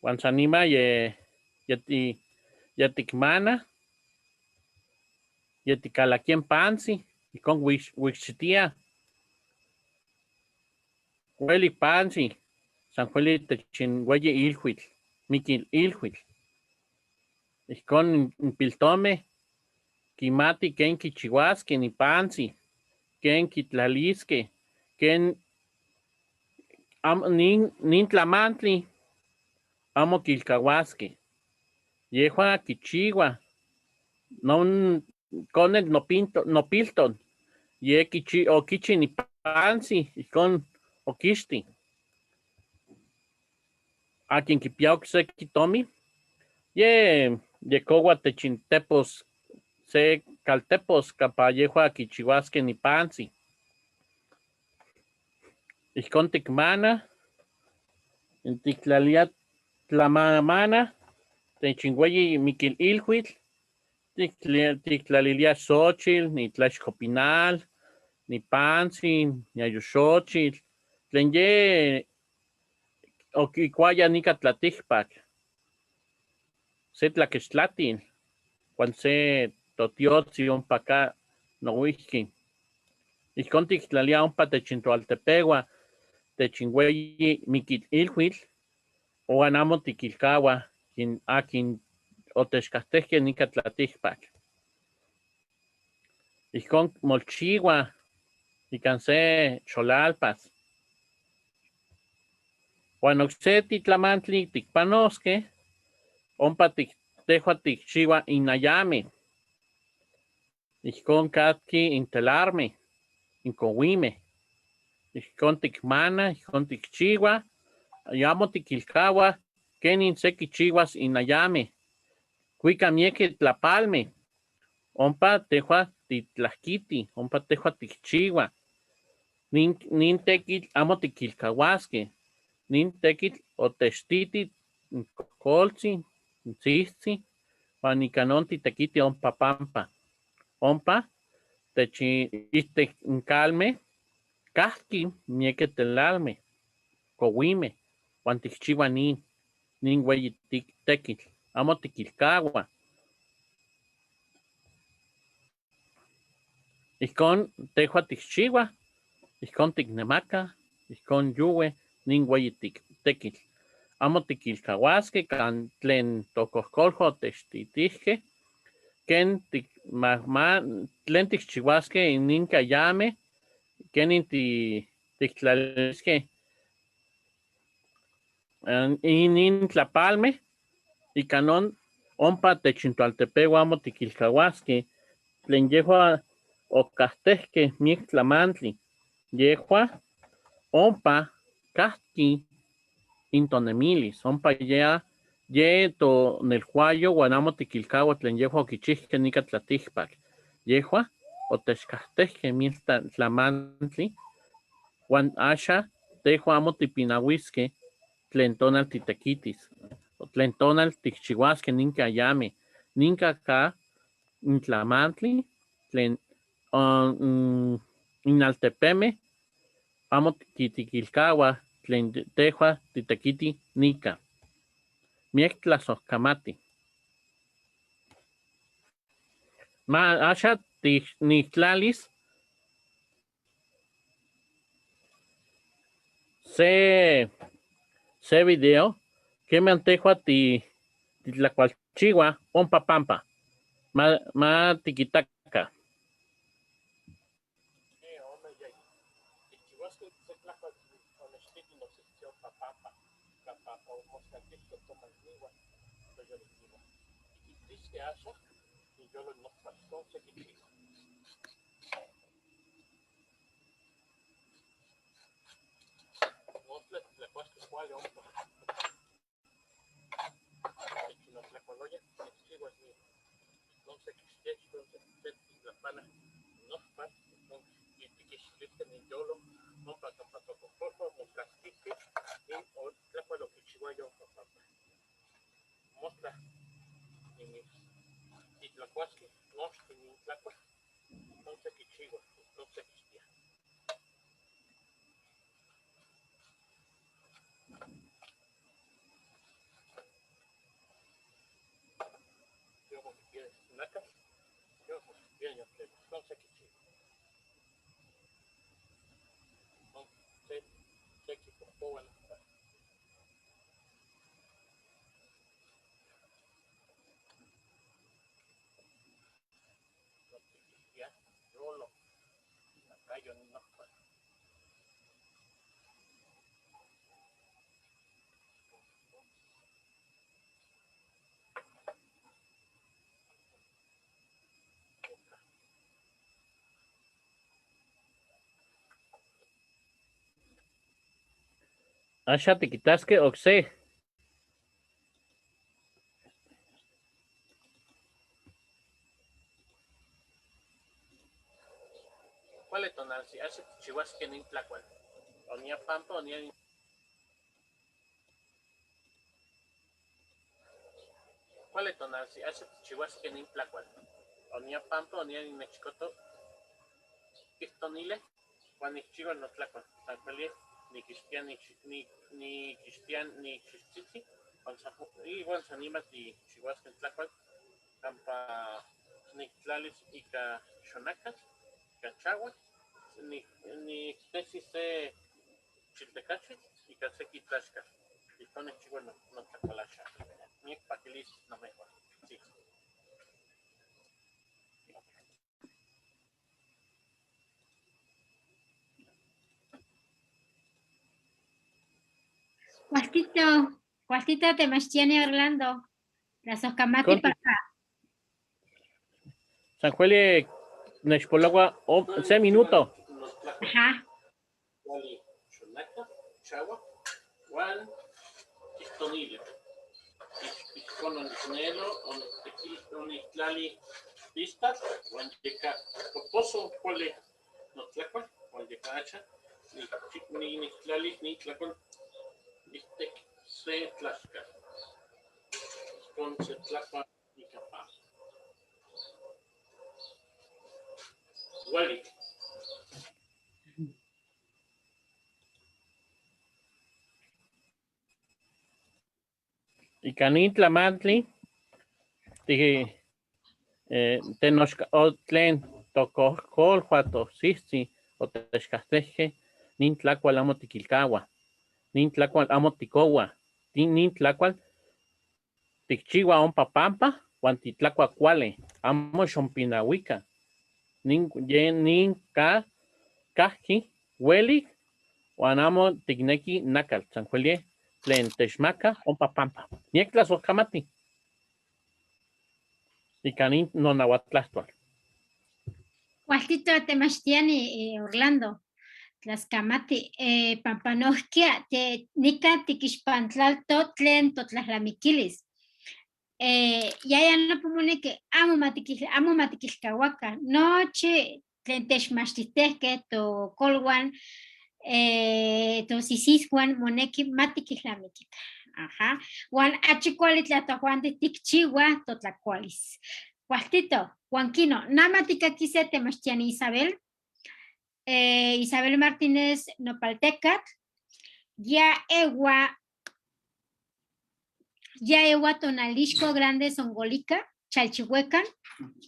huan sanima ticmana, yeticalaqui en Pansi, ixcon huixchitia, hueli Pansi, San Jueli techin Hueyi Ilhuitl, Miquil Ilhuitl. Ixcon in piltome, quimati ken kichihuasque ni Pansi, ken kitlalisque, ken nin tlamantli, amo quilcahuasque. Yehua kichiua, non conet nopilton, ye oquichi ni Pansi, ixcon oquixti. Aquien quipia ocseki tomi, ye coua techintepos se caltepos capa yehua kichihuasque ni Pansi. Ixcon ticmana, tictlalia tlamamana, techinhueyi Miquil Ilhuitl, tictlalilia Xochitl, ni tlaxcopinal, ni Pansi, ni ayoxochitl, tlen ye oquicuaya nica tlaticpac, se tlaquextlatil, Juan se totiotzi ompa acá nohuihki. Ijkon tiktlalia ompa techintoaltepegua, techinhueyi mikitilhuitl, uan amo tikilkaua akin otechkastehkeh nika tlatihpak. Ijkon molchiua ikan se xolalpas. Uan okse titlamantli tikpanoskeh, ompa tehua tikchiua inayami. Ijkon katki intelarmi, inkouimeh. Ijkon tikmana, ijkon tikchiua, ayamo tikilkaua kenin se kichiuas inayami. Kuika miekeh tlapalmeh. Ompa tehua titlahkiti, ompa tehua tikchiua. Nin tekitl amo tikilkauaskeh. Nin tekitl otechtiti in kokoltzin, in tzihtzi, uan ika non titekiti ompa pampa. Ompa ihtik in calmeh kahki miekeh telalmeh, kouimeh, uan tikchiua nin ueyi tekitl, amo tikilkaua. Ijkon tehua tikchiua, ijkon tiknemaka, ijkon yuwe nin ueyi tekitl. Amo tikilkauaskeh kan tlen tokohkolhua otechtitihkeh, ken tlen tikchiuaskeh inin kayameh, kenin tiktlaliskeh inin tlapalmeh, ika non ompa techintoaltepeu amo tikilkauaskeh, tlen yehua okahtehkeh miek tlamantli. Yehua ompa kahki intonemilis, ompa ye tonelhuayo uan amo tikilkaua tlen yehua okichihkeh nika tlatihpak. Yehua otechkahtehkeh miek tlamantli, uan axa tehua amo tipinauiskeh tlen tonal titekitis, tlen tonal tikchiuaskeh nin kayameh. Ninka ka in tlamantli tlen in altepemeh amo tikilkauah tlen tehua titekiti nika. Miek tlasohkamati. Axa niktlalis se video keman tehua titlakualchiua ompa pampa. Ma tikitaka. Axa tiquitasqueh ocse. ¿Cuál es tonal? Si hace chihuasque nin tlacual. Onia pampa, onia. ¿Cuál es tonal? Si hace chihuasque nin tlacual. Onia pampa, onia ni mexicoto. Pistonile. Juan Ichigo no tlacual. San Feliz. Ni cristian, ni cristian, ni cristici. Y bueno, se anima si chihuasque en tlacual. campa nictlalis ica xonacas, ica chahuac, ni tesis se chiltecachis, ica sequi tlaxcal. Y con el chico no tlacalaxa. Ni paquilis no mejor. Sí. Cuartito te mastiene Orlando. Las oscamati Conti. para. San Jueli Nexpolagua, 6 minutos. Ajá. Wali xonaca, chahuac, Juan, disponible. Con el dinero, un itlali pistas, Juan Yeca, Pozo, Juan no tlacual, Juan Yeca hacha, ni itlali, ni tlacual, viste, se tlaxca. Con se tlacual, ni capaz. Wali. Y canitla mantli, dije, tenosca otlen tocó colhuato, sisti, o texcasteje, nin tlacual amo tiquilcagua, nin tlacual amo ticowa, nin tlacual ticchiwa ompa pampa, huan titlacua cuale, amo xompinahuica, nin cajki, hueli, huan amo ticnequi nacal, sanjuelie, tlen techmaca, ompa pampa, niectlas oscamati. Y canin no nahuatlastual. Cuartito te mastiene Orlando. Las camati, pampanosquia, te nica tiquixpantlalto tlen totlahtlamiquilis. Ya no pomone que amo matiquilcahuaca, noche tlen techmachtitehque to colwan, to sisiswan moneki matiquilamiquita. Ajá. Juan achicuali tlatojuan de ticchiwa totlacualis. Cuartito, Juanquino, namatica quise temastiani Isabel. Isabel Martínez Nopaltecat, ya ewa Tonalisco Grande Songolica, Chalchihuecan,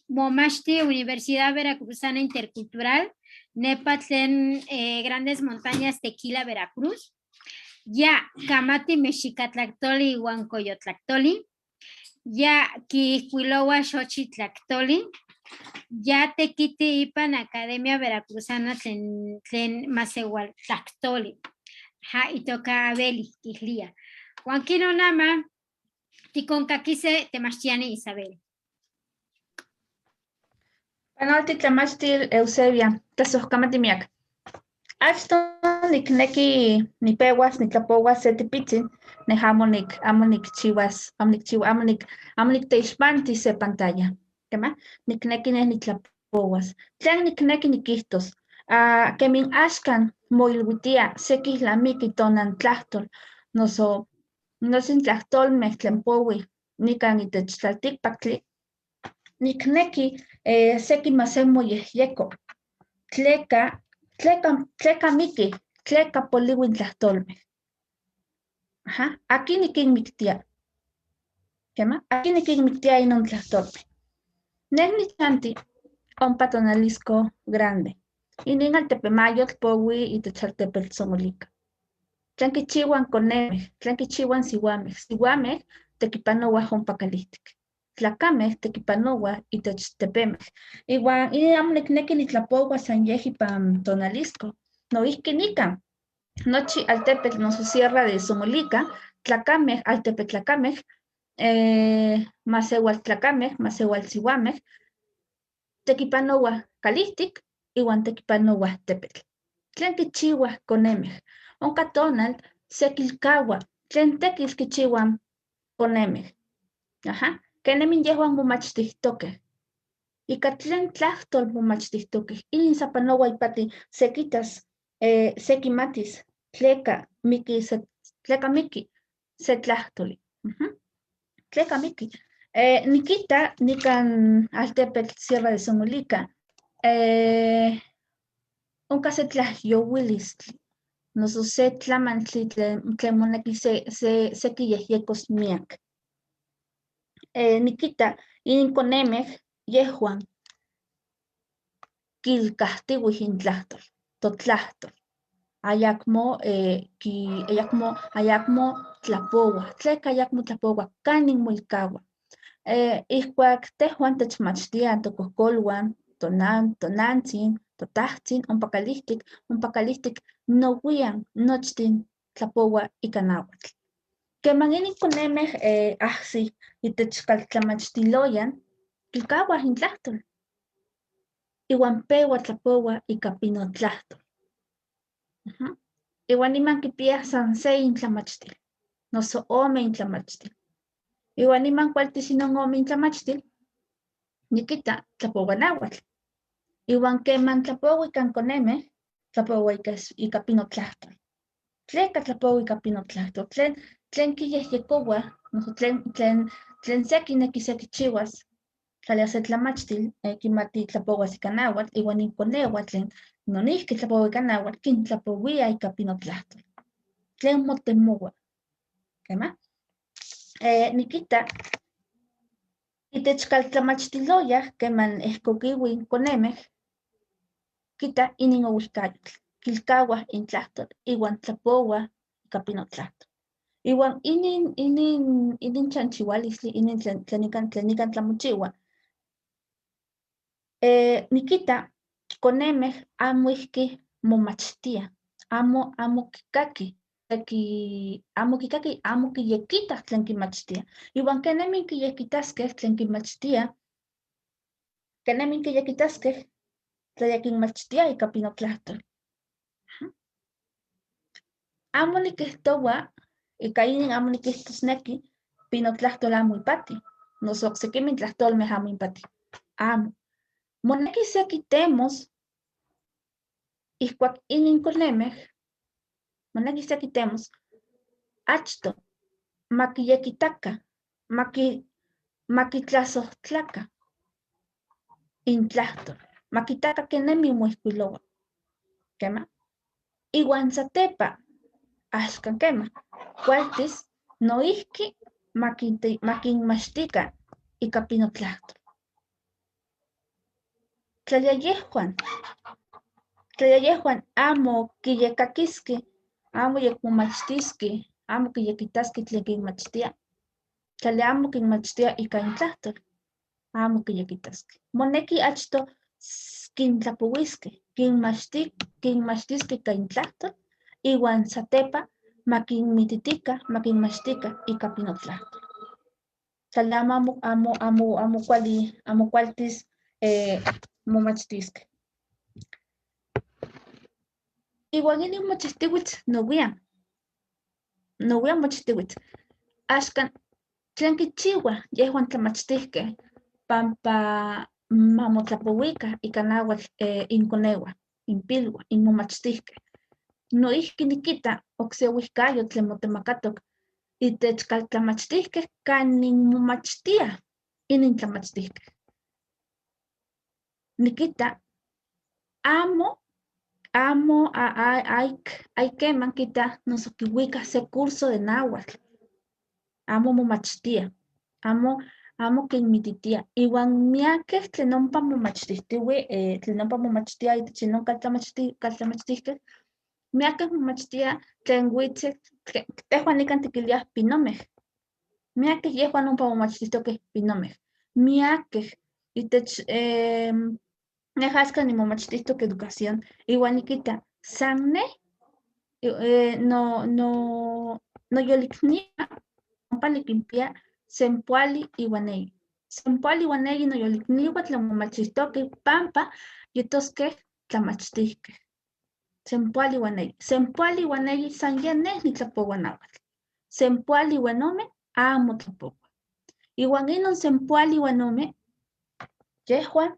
Momashti Universidad Veracruzana Intercultural, Nepatlen Grandes Montañas Tequila Veracruz, ya Camati Mexicatlactoli Huancoyotlactoli, ya Quihuiloa Xochitlactoli, ya Tequiti Ipan Academia Veracruzana tlen Masehualtlactoli. Ja, y toca Abeli, Quislia. Juanquino Nama, Ticoncaquise, Temastiani Isabel. Panolti tlamachtil Eusebia, tasoscamatimiac. Achton nikneki nipewas nitlapowas se tipitzin, amo nikchiwas, amo nikteixpanti se pantalla. ¿Kema? Nikneki nitlapowas. Tlen nikneki nikihtos. Kemin axkan moilwitia sekih lamiki tonan tlahtol, nosin tlahtolmeh tlen powi nikan itech tlaltikpaktli. Nikneki seki masen moyehyeko. Tleka miki, tleka poliwin tlahtolmeh. Ajá, aquí nikinmiktia. ¿Kema? Aquí nikinmiktia inon tlahtolmeh. Neh nichanti ompa Tonalisco Grande. Inin altepemayotl powi itech altepetl Songolica. Tlen kichiuan konemeh, tlen kichiuan siuameh. Siuameh tekipanouah ompa kalihtik. Tlakameh tekipanouah itech tepemeh. Iuan amo nikneki nitlapowas san yeh ipan Tonalisco. Noihki nikan. Nochi altepetl noso Sierra de Songolica, tlakameh, altepetlakameh, maseualtlakameh, maseualsiuameh, tekipanouah kalihtik, iuan tekipanouah tepetl. Tlen kichiuah konemeh. Onka tonal sekilkaua, tlen tekitl kichiuan konemeh. Ajá. Kenemin yehuan momachtihtoqueh. Ika tlen tlahtol momachtihtoqueh. Inin sapanoua ipati sekitas, sekimatis, tleka miki se tlahtoli. Tleka miki. Nikita nikan altepetl Sierra de Songolica. Onka se tlahyowilistli. Noso se tlamantli tlen moneki se kiyehyekos miak. Nikita Inconemej yehuan kilcahtiuih intlahtol, totlahtol. Ayacmo tlapoua. Tleca ayacmo tlapoua, canin moilcaua. Ihcuac tehuan techmachtiah tocohcoluan, tonantzin, totahtzin, ompa calihtic nowian nochtin tlapoua ica nahuatl. Queman inin conemeh ahsih itech caltlamachtiloyan, kilcauah intlahtol. Iuan peua tlapoua ica pinotlahtol. Iuan niman kipiah san se intlamachtil, noso ome intlamachtil. Iuan niman cualtis inon ome intlamachtil, nikita tlapoua nahuatl. Iuan queman tlapoua ican conemeh, tlapoua ica pinotlahtol. Tleca tlapoua ica pinotlahtol, tlen quiyehyecoua, noso tlen seki neki sequichiuas, tlalia se tlamachtil, quimati tlapouas ica nahuatl, iuan inconeua tlen nonihqui tlapoua ica nahuatl, quintlapouia ica pinotlahtol. Tlen motemoua, quema? Nikita itech caltlamachtiloyah queman ehcoquiuih conemeh, kita inin ouilcayotl, quilcauah intlahtol, iuan tlapouah ica pinotlahtol. Iuan inin chanchiualistli, inin tlen nican tlamochiua. Nikita conemeh amo ihqui momachtiah, amo kikaki, amo quiyekitah tlen quimachtia. Iuan quenemin quiyequitasqueh tlen quimachtia, quenemin quiyequitasqueh tlen quinmachtia ica pinotlahtol. Amo niquihtoua, ica inin amo niquihtosneki, pinotlahtol amo ipati, noso ocsequimeh tlahtolmeh amo impati. Amo. Moneki seki temos, ihcuac inin conemeh, moneki seki temos, achto maquiyekitaca, maquitlasohtlaca intlahtol, maquitaca quenemi moihcuiloua, quema? Iuan satepa, axcan quema, cualtis noihqui maquinmachtica ica pinotlahtol. Tlalia yehuan amo quiyeccaquisqueh, amo yecmomachtisqueh, amo quiyecquitasqueh tlen quinmachtia, tlalia amo quinmachtia ica intlahtol, amo quiyecquitasqueh. Moneki achto quintlapouisqueh, quinmachtisqueh ica intlahtol, iuan satepa maquinmititica, maquinmachtica ica pinotlahtol. Tlalia amo cualtis momachtisqueh. Iuan inin mochihtiuitz nowian mochihtiuitz. Axcan tlen quichiuah yehuan tlamachtihqueh pampa mamotlapouica ica nahuatl inconeuah, inpiluah, inmomachtihqueh. Noihqui nikita ocse uihcayotl tlen motemacatoc itech caltlamachtihqueh canin momachtiah inin tlamachtihqueh. Nikita amo hay queman kita noso quiuicah se curso de nahuatl, amo momachtia, amo quinmititia. Iuan miakeh tlen ompa momachtihtiuih, tlen ompa momachtia itech inon caltlamachtihqueh, miakeh momachtia tlen huitzeh, tehuan nican tiquiliah pinomeh. Miakeh yehuan ompa momachtihtoqueh pinomeh. Miakeh itech neh axkan nimomachtihtoc educación, iuan nikita san neh noyolikniuan ompa niquinpia sempoali iuan eyi. Sempoali iuan eyi noyolikniuan tlen momachtihtoqueh pampa yetosqueh tlamachtihqueh. Sempoali iuan eyi. Sempoali iuan eyi san yen neh nitlapoua nahuatl. Sempoali iuan ome amo tlapoua. Iuan inon sempoali iuan ome yehuan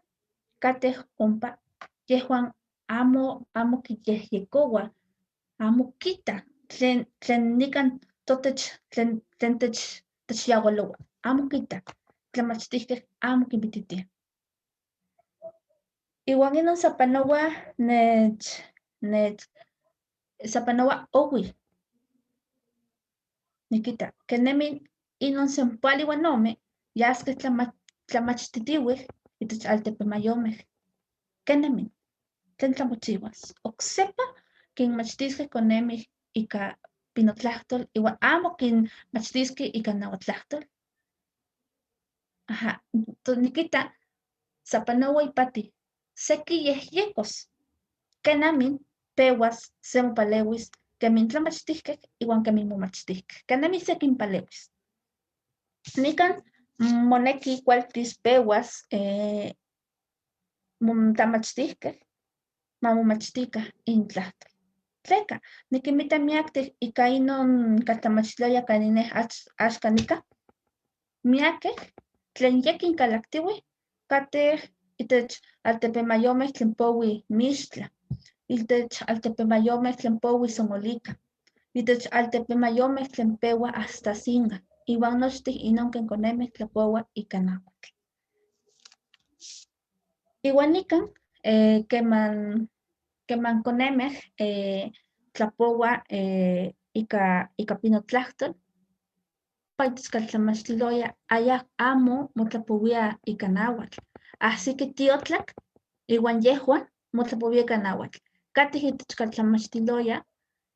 cateh ompa, yehuan amo quiyehyecoua, amo quitah tlen nican totech, tlen techyaualoua, amo quitah, tlamachtihqueh amo quinmititiah. Iuan inon sapanoua sapanoua owih. Nikita, quenemi inon sempoali iuan ome yasqueh Tlamachtitiueh itech altepemeyomeh. Kenemin, tlen tlamochiuas. Oksepa kinmachtiskeh konemih ika pinotlahtol iwan amo kinmachtiskeh ika nahuatlahtol. Ajá, nikita sapanoa ipati seki yehyekos. Kenamin pewas se mopaleuis kemin tlamachtihkeh iwan kemin momachtihkeh. Kenemih sekinpaleuis. Nikan moneki kualtis pewas tamachtihkeh mamomachtikah intlahtol. Tleka, nikinmita miakteh ika inon katlamachtiaya kanineh axkan nika. Miakeh tlen yekinkalaktiueh kateh itech altepemeyomeh tlen powi Mixtla, itech altepemeyomeh tlen powi Sonolika, itech altepemeyomeh tlen pewa hasta Singa, iwan nochtih inonken konemeh tlapowah ika nahuatl. Iwan nikan keman konemeh tlapowah ika pinotlahtol, itech kaltlamachtiloya amo motlapowia ika nahuatl. Ahsiki tiotlak iwan yehwan motlapowia ika nahuatl. Kateh itech kaltlamachtiloya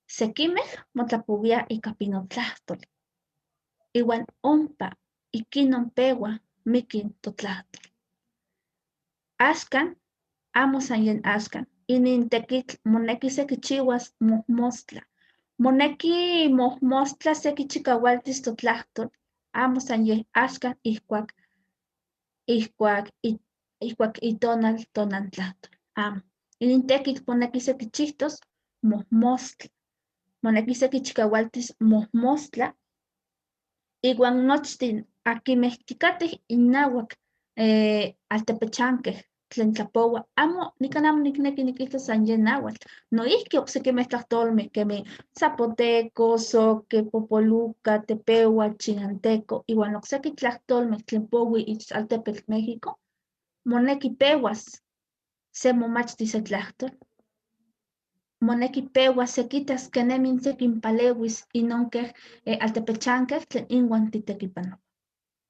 sekimeh motlapowia ika pinotlahtol. Iwan ompa ikinon pewa mikin totlahtol. Axkan, amo san yen axkan, inin tekitl moneki sekichiuas mojmostla. Moneki mojmostla sekichikaualtis totlahtol, amo san yeh axkan ihkuak itonal tonantlahtol, amo. Inin tekitl moneki sekichihtos mojmostla. Moneki sekichikaualtis mojmostla iwan nochtin akinmeh tikateh innauak altepechankeh tlen tlapowa, nikan amo nikneki nikihtos san yen nahuatl, noihki oksekimeh tlahtolmeh kemih zapoteco, zoque, popoluca, tepeua, chinanteco, iwan okseki tlahtolmeh tlen powi ich altepetl México, moneki pewas se momachtis se tlahtol, moneki pewas sekitas kenemin sekinpaleuis inonkeh altepechankeh tlen inwan titekipanowa.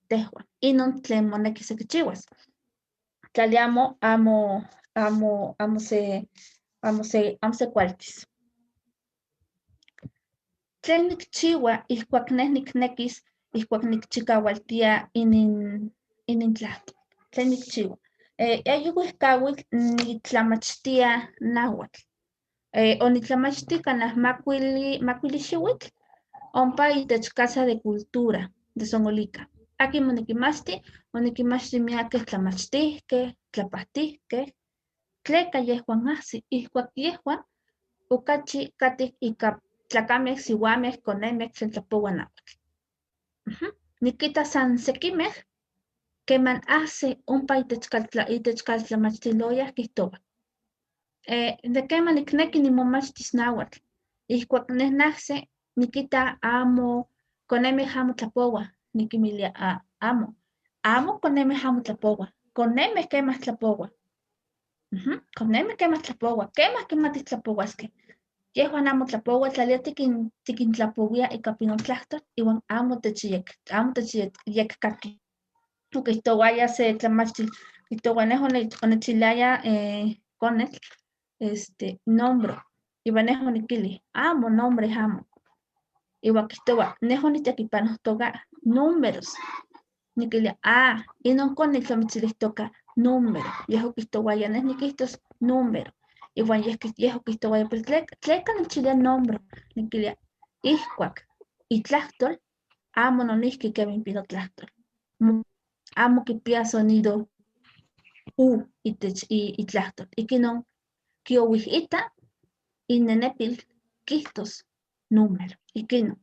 Tehwan, inon tlen moneki sekichiuas. Tlali amo se kualtis. Tlen nikchiua ihkuak neh niknekis, ihkuak nikchikaualtia inin tlahtol. Tlen nikchiua. Yayuwehkawitl nitlamachtia nahuatl. Onitlamachtih kanah makuili xiuitl ompa itech Casa de Cultura de Sonolika. Akin onikinmachti miakeh tlamachtihkeh, tlapahtihkeh, tleka yehwan ahsi, ihkuak yehwan okachi kateh ika tlakameh, siuameh, konemeh tlen tlapowah nahuatl. Nikita san sekimeh keman ahsi ompa itech kaltlamachtiloya kihtowah. De keman nikneki nimomachtis nahuatl, ihkuak neh nahsi nikita konemeh amo tlapowah, nikinmilia amo konemeh amo tlapowah, konemeh kemah tlapowah. Konemeh kemah tlapowah, kemah kimatih tlapouaskeh. Yehwan amo tlapowah, tlalia tikintlapowia ika pinotlahtol iwan amo techyekkakih. Okihtowaya se tlamachtil, kihtowa neh onechiliaya konetl nombro, iwan neh onikilih amo nombre amo. Iwan kihtowa neh onitekipanohtoka números. Nikilia inon konetl omitzilihtoka número, yeh okihtowaya neh nikihtos número. Iwan yeh okihtowaya pero tleka nechchilia nombro, nikilia ihkuak itlahtol amo nonihki kemin pinotlahtol. Amo kipia sonido U itech itlahtol. Ikinon kiowihita innenepil kihtos número, ikinon.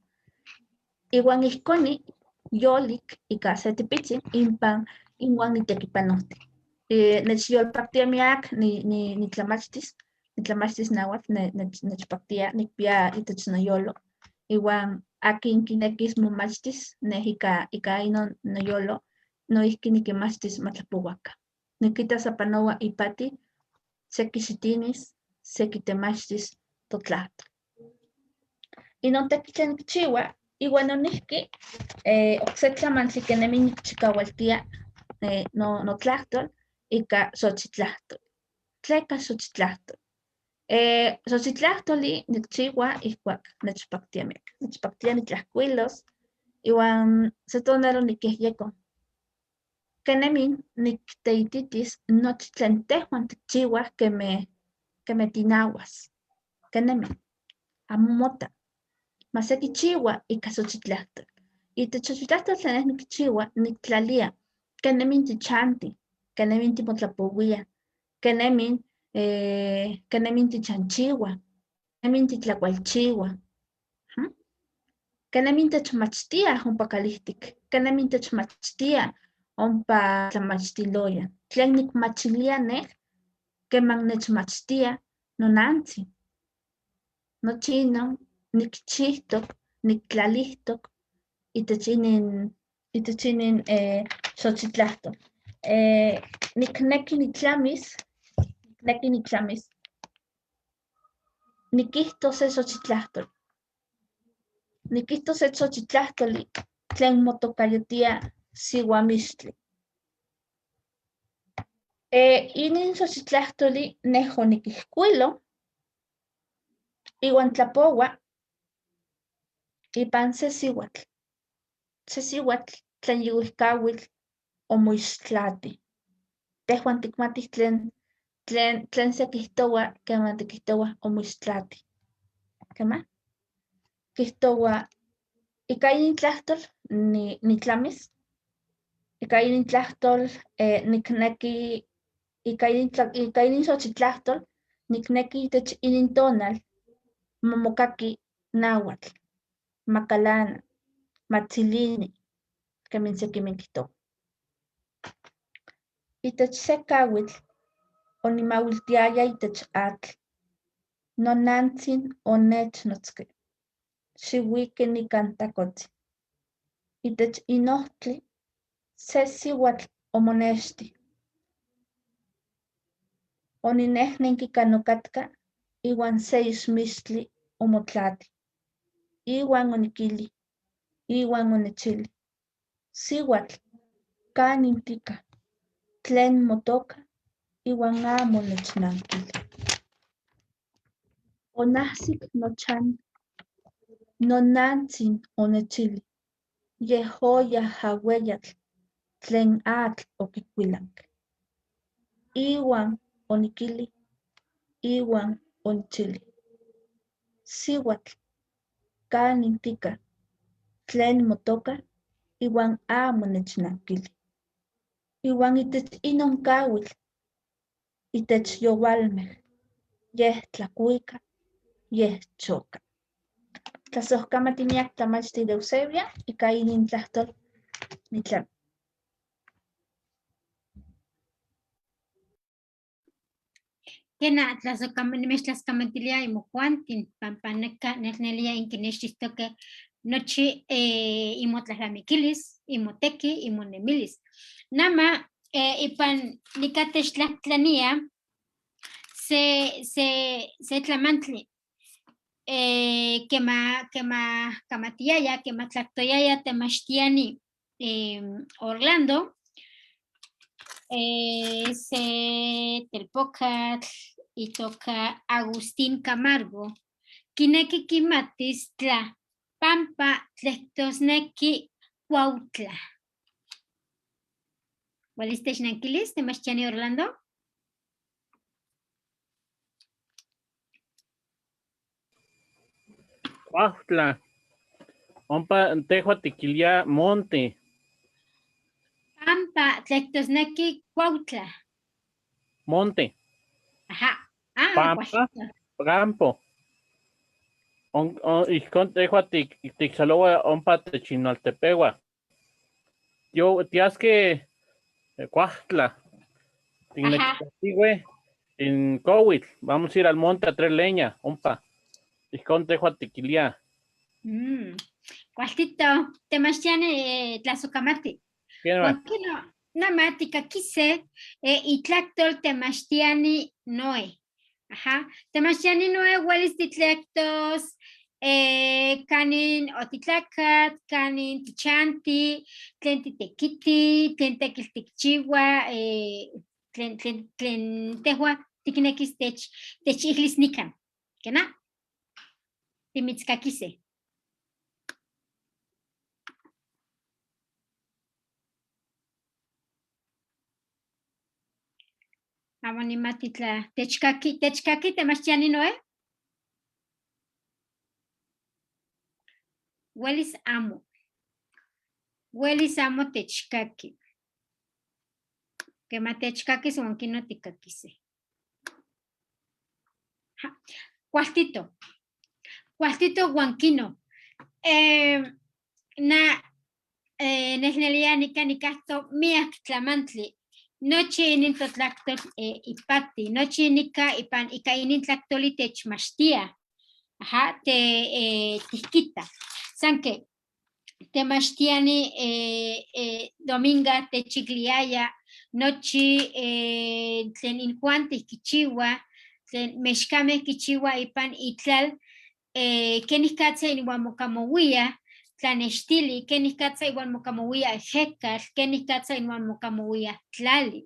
Iwan ihkoni yolik ika se tipitzin inwan nitekipanohtih. Nechyolpaktia miak nitlamachtis nahuatl, nechpaktia, nikpia itech noyolo. Iwan akin kinekis momachtis neh ika inon noyolo, noihki nikinmachtis matlapowakah. Nikita sapanoa ipati sekixitinis, sekitemachtis totlahtol. Inon tekitl tlen nikchiua, iwan nonihki okse tlamantli kenemi nikchikaualtia no tlahtol ika Xochitlahtol. Tleka Xochitlahtol. Xochitlahtoli nikchiua ihkuak nechpaktia miak. Nechpaktia nitlahkuilos iwan se tonalo nikyehyeko. Kenemin nikteititis nochi tlen tejuan tikchiuaj keme tinahuas. Kenemin. Amo mota. Mas sekichiua ika Xochitlahtol. Itech Xochitlahtol tlen nikchiua niktlalia kenemin tichanti, kenemin timotlapowia, kenemin tichanchiua, kenemin titlakualchiua. Kenemin techmachtia ompa kalihtik, kenemin techmachtia ompa tlamachtiloyan. Tlen nikmachilia nej, keman nechmachtia nonantzin. Nochi inon nikchihtok, niktlalihtok itech inin Xochitlahtol. Nikneki nitlamis, nikihtos se Xochitlahtol. Nikihtos se Xochitlahtoli tlen motokayotia siuamixtli. Inin Xochitlahtoli nej onikihkuilo iwan tlapoua ipan se siuatl. Se siuatl tlen yiuihkauitl omoixtlati. Tejuan tikmatih tlen se kihtoua keman tikihtoua omoixtlati. Kema? Kihtoua ika inin tlahtol nitlamis, ika inin tlahtol nikneki, ika inin Xochitlahtol nikneki itech inin tonal momokaki nahuatl, makalana, matzilini, kemin sekimin kihtoua. Itech se kawitl onimauiltiaya itech atl. Nonantzin onechnotzki. Xiuiki nikan takotzin. Itech inohtli se siuatl omonexti. Oninehnenki kan okatka iwan se ixmixtli omotlati. Iwan onikili, iwan onechili. Siuatl, kanin tika, tlen motoka, iwan amo nechnankili. Onahsik nochan, nonantzin onechili, yehoya jaueyatl, tlen atl okikuilank. Iwan onikili, iwan onichili. Siuatl, kanin tika, tlen motoka, iwan amo nechnankili. Iwan itech inon kawitl, itech youalmeh, yeh tlakuika, yeh choka. Tlasohkamati miak tlamachtil Eusebia, ika inin tlahtol nitlami. Kena nimechtlaskamatilia imokuantin pampa neka nelnelia inkinextistoke nochi imotlahlamikilis, imoteki, imonemilis. Nama ipan nikatextlahtlania se tlamantli kamatiaya, kematlactoyaya temachtiani Orlando, se telpocatl itoka Agustín Camargo, kineki kimatis tla pampa tlehtosneki Cuautla. ¿Uelis technanquilis temachtiani Orlando? Cuautla. Ompa tehua tiquilia monte. Pampa tlehtosneki Cuautla. Monte. Ajá. Pampa, campo. Ihkon tehua tiksaloa ompa techinoltepeua. Yo tiasque Cuautla. Tignechtigüe en Cowit. Vamos a ir al monte a traer leña, ompa. Ihkon tehua tiquilia. Cualtito, temachtiani tlasocamati. ¿Quién Namática quise y tlactol temachtiani Noé. Ajá. Temachtiani Noé, huelis titlactos Canin otitlacat, canin tichanti, tlen titequiti, tlen tequilticchiua, tlen tehua tiknequis techihlis nican. ¿Quena? Timitzcaquise. Amo nimatitla techcaqui temachtiani noe. Huelis amo techcaqui. Que matechcaquis huanquino ticaquise. Cuartito huanquino. Nesnelia nicahto miak tlamantli. Nochi inin totlactol ipati. Nochi nica ica inin tlactoli techmachtia. Ajá, tihquita. Sanque, temachtiani dominga techicliaya, nochi tlen injuantis kichiwa, tlen mexcameh kichiwa ipan itlal, keniscatza inuan mocamouia, tlanextili, keniscatza inuan mocamouia ejecatl, keniscatza inuan mocamouia tlali,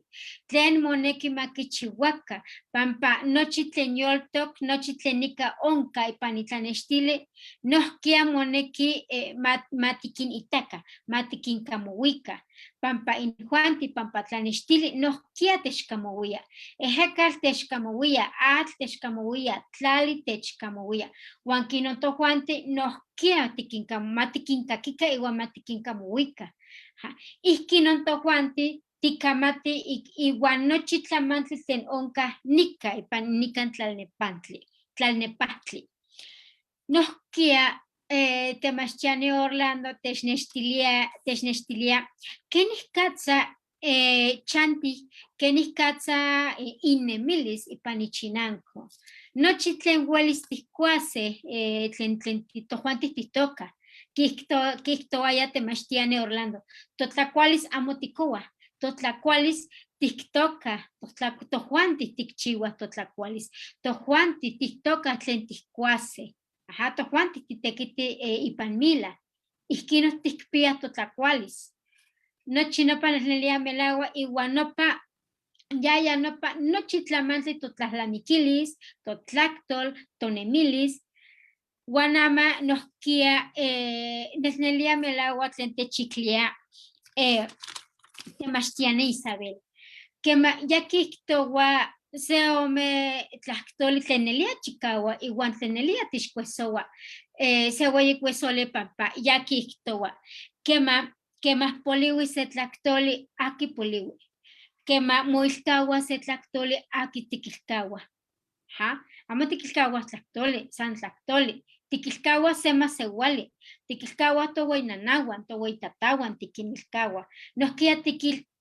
tlen moneki makichihuaca, pampa nochi tlen yoltok, nochi tlen nika onka ipan itlanextili, nohkia moneki matikin itaka, matikin kamouika, pampa injuanti, pampa tlanextili, nohkia techkamouia, ejecatl techkamouia, atl techkamouia, tlali techkamouia, huan kinon tojuanti nohkia matikinkakika iuan matikinkamouika. Ihkinon tojuanti tikamati iuan nochi tlamantli tlen onka nika ipan nikan tlalnepahtli. Nohkia temachtiani Orlando technextilia keniscatza chanti, keniscatza innemilis ipan ichinanco. Nochi tlen huelis tihcuase, tlen tojuantis tihtoca, quihtoaya temachtiani Orlando. Totlacualis amo ticoa, totlacualis tihtoca, tojuantis tikchiua totlacualis, tojuantis tihtoca tlen tihcuase. Ajá, tojuantis titequiti ipan mila, ihquinos tihpia totlacualis. Nochi nopa nesnelia melagua, iuan nopa yaya nopa nochi tlamantli totlahlamiquilis, totlactol, tonemilis, guanama nohkia nesnelia melagua tlen techiclia temachtiani Isabel. Quema ya quihtowa se ome tlactoli tlenelia chicawa, iguan tlenelia tixcuesowa, se hueyicuesole pampa, ya quihtowa. Quema poliwi se tlactoli aki poliwi. Quema moilcawa se tlactoli aki tiquilcawa. Amo tiquilcawa tlactoli, san tlactoli. Tiquilcawa sema sewali. Tiquilcawa towa inanawan, towa itatawan tiquinilcawa. Nohkia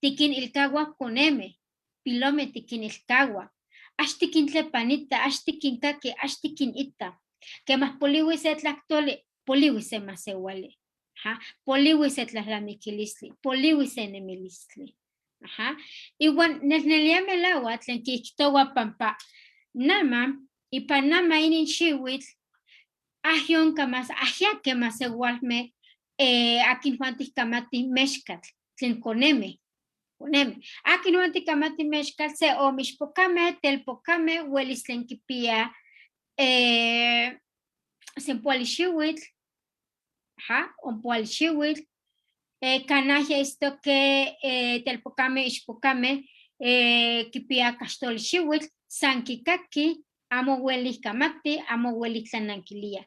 tiquinilcawa coneme. Pilome tiquinilcawa. Ax tiquintlepanita, ax tiquincaqui, ax tiquinita. Quema poliwi se tlactoli, poliwi sema sewali. Poliwi se tlahlamiquilisli, poliwi se nemilistli. Igual nesnelia melagua tlen quihtowa pampa nama ipan nama inin xiuitl ajion kamas ajiaque mas igualme akin juantis kamati mexcatl tlen coneme. Akin juantis kamati mexcatl se omixpocame, telpocame, huelis tlen kipia sempuali xiuitl, ompuali xiuitl, canajia istoque telpocame, ixpocame, kipia caxtoli xiuitl, san kikaki, amo huelis kamati, amo huelis tlananquilia.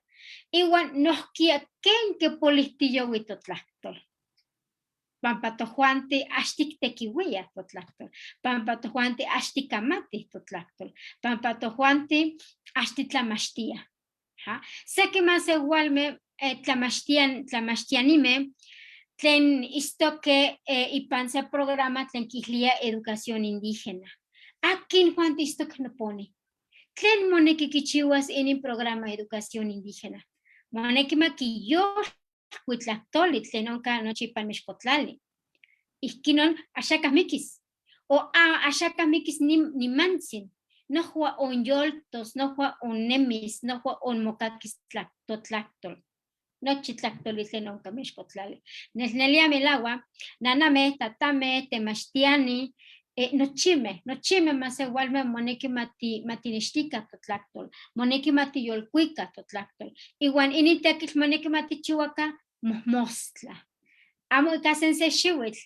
Igual nohkia ken que polihtiyowi totlactol. Pampa tojuanti axtik tequiuia totlactol. Pampa tojuanti axtik kamati totlactol. Pampa tojuanti axtik tlamachtia. Seki más igualme tlamachtianime tlen istoque ipan se programa tlen quihlia educación indígena. Akin juanti istoque no pone. Tlen moneki kichiwas inin programa educación indígena. Moneki maquiyor huitlactoli tlen onka nochi ipan mixcotlali. Ihkinon axakah mikis. O axakah mikis nimantzin. no hua on yoltos, no hua on nemis, no hua on mokakis tlactol. No chitlactoli tlenon kamishkotlali. Nesnelia milagua, naname, tatame, temachtiani, nochime más igualme moneki matinishtika totlactol, moneki mati yolcuica totlactol. Igual initekil moneki mati chihuaca mostla. Amo casense shiwitl,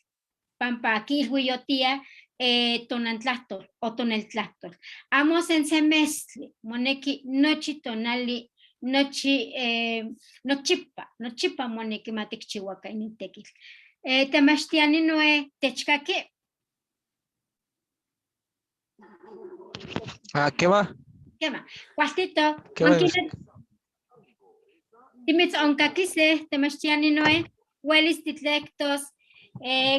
pampa kilhuyotia tonantlactol o toneltlactol. Amo sense mezcli, moneki nochi tonali, nochipa moneki matik chihuaca initekil. Temachtiani noe techkake. ¿Qué va? ¿Qué más? Cuastito, ¿Qué va? Timitz onkakise, temachtiani noe, huelis titlectos,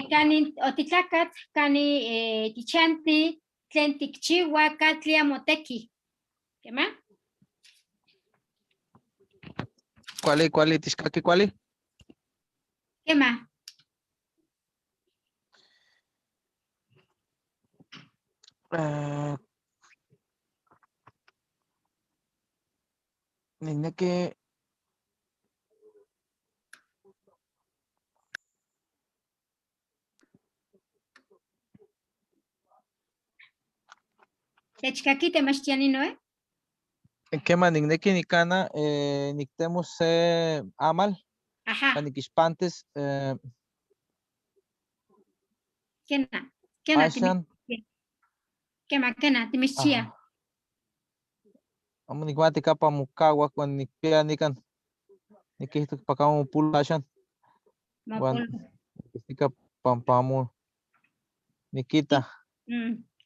cani otitlacat, cani tichanti, tlen tikchiwa, catlia moteki. ¿Qué más? ¿Cuál es tiscaqui? ¿Cuál es? ¿Qué más? Niña que Techkaki temachtiani noe. ¿qué más? Niña que ni cana nictemos amal, Ajá. caniquispantes, ¿Qué na? ¿Qué na? ashan, ¿Qué más? ¿Qué na? Timichia. amo nicuati capa mucagua cuando nicpia nican niquito pacamo pulo ashan, cuando nica pampamo niquita.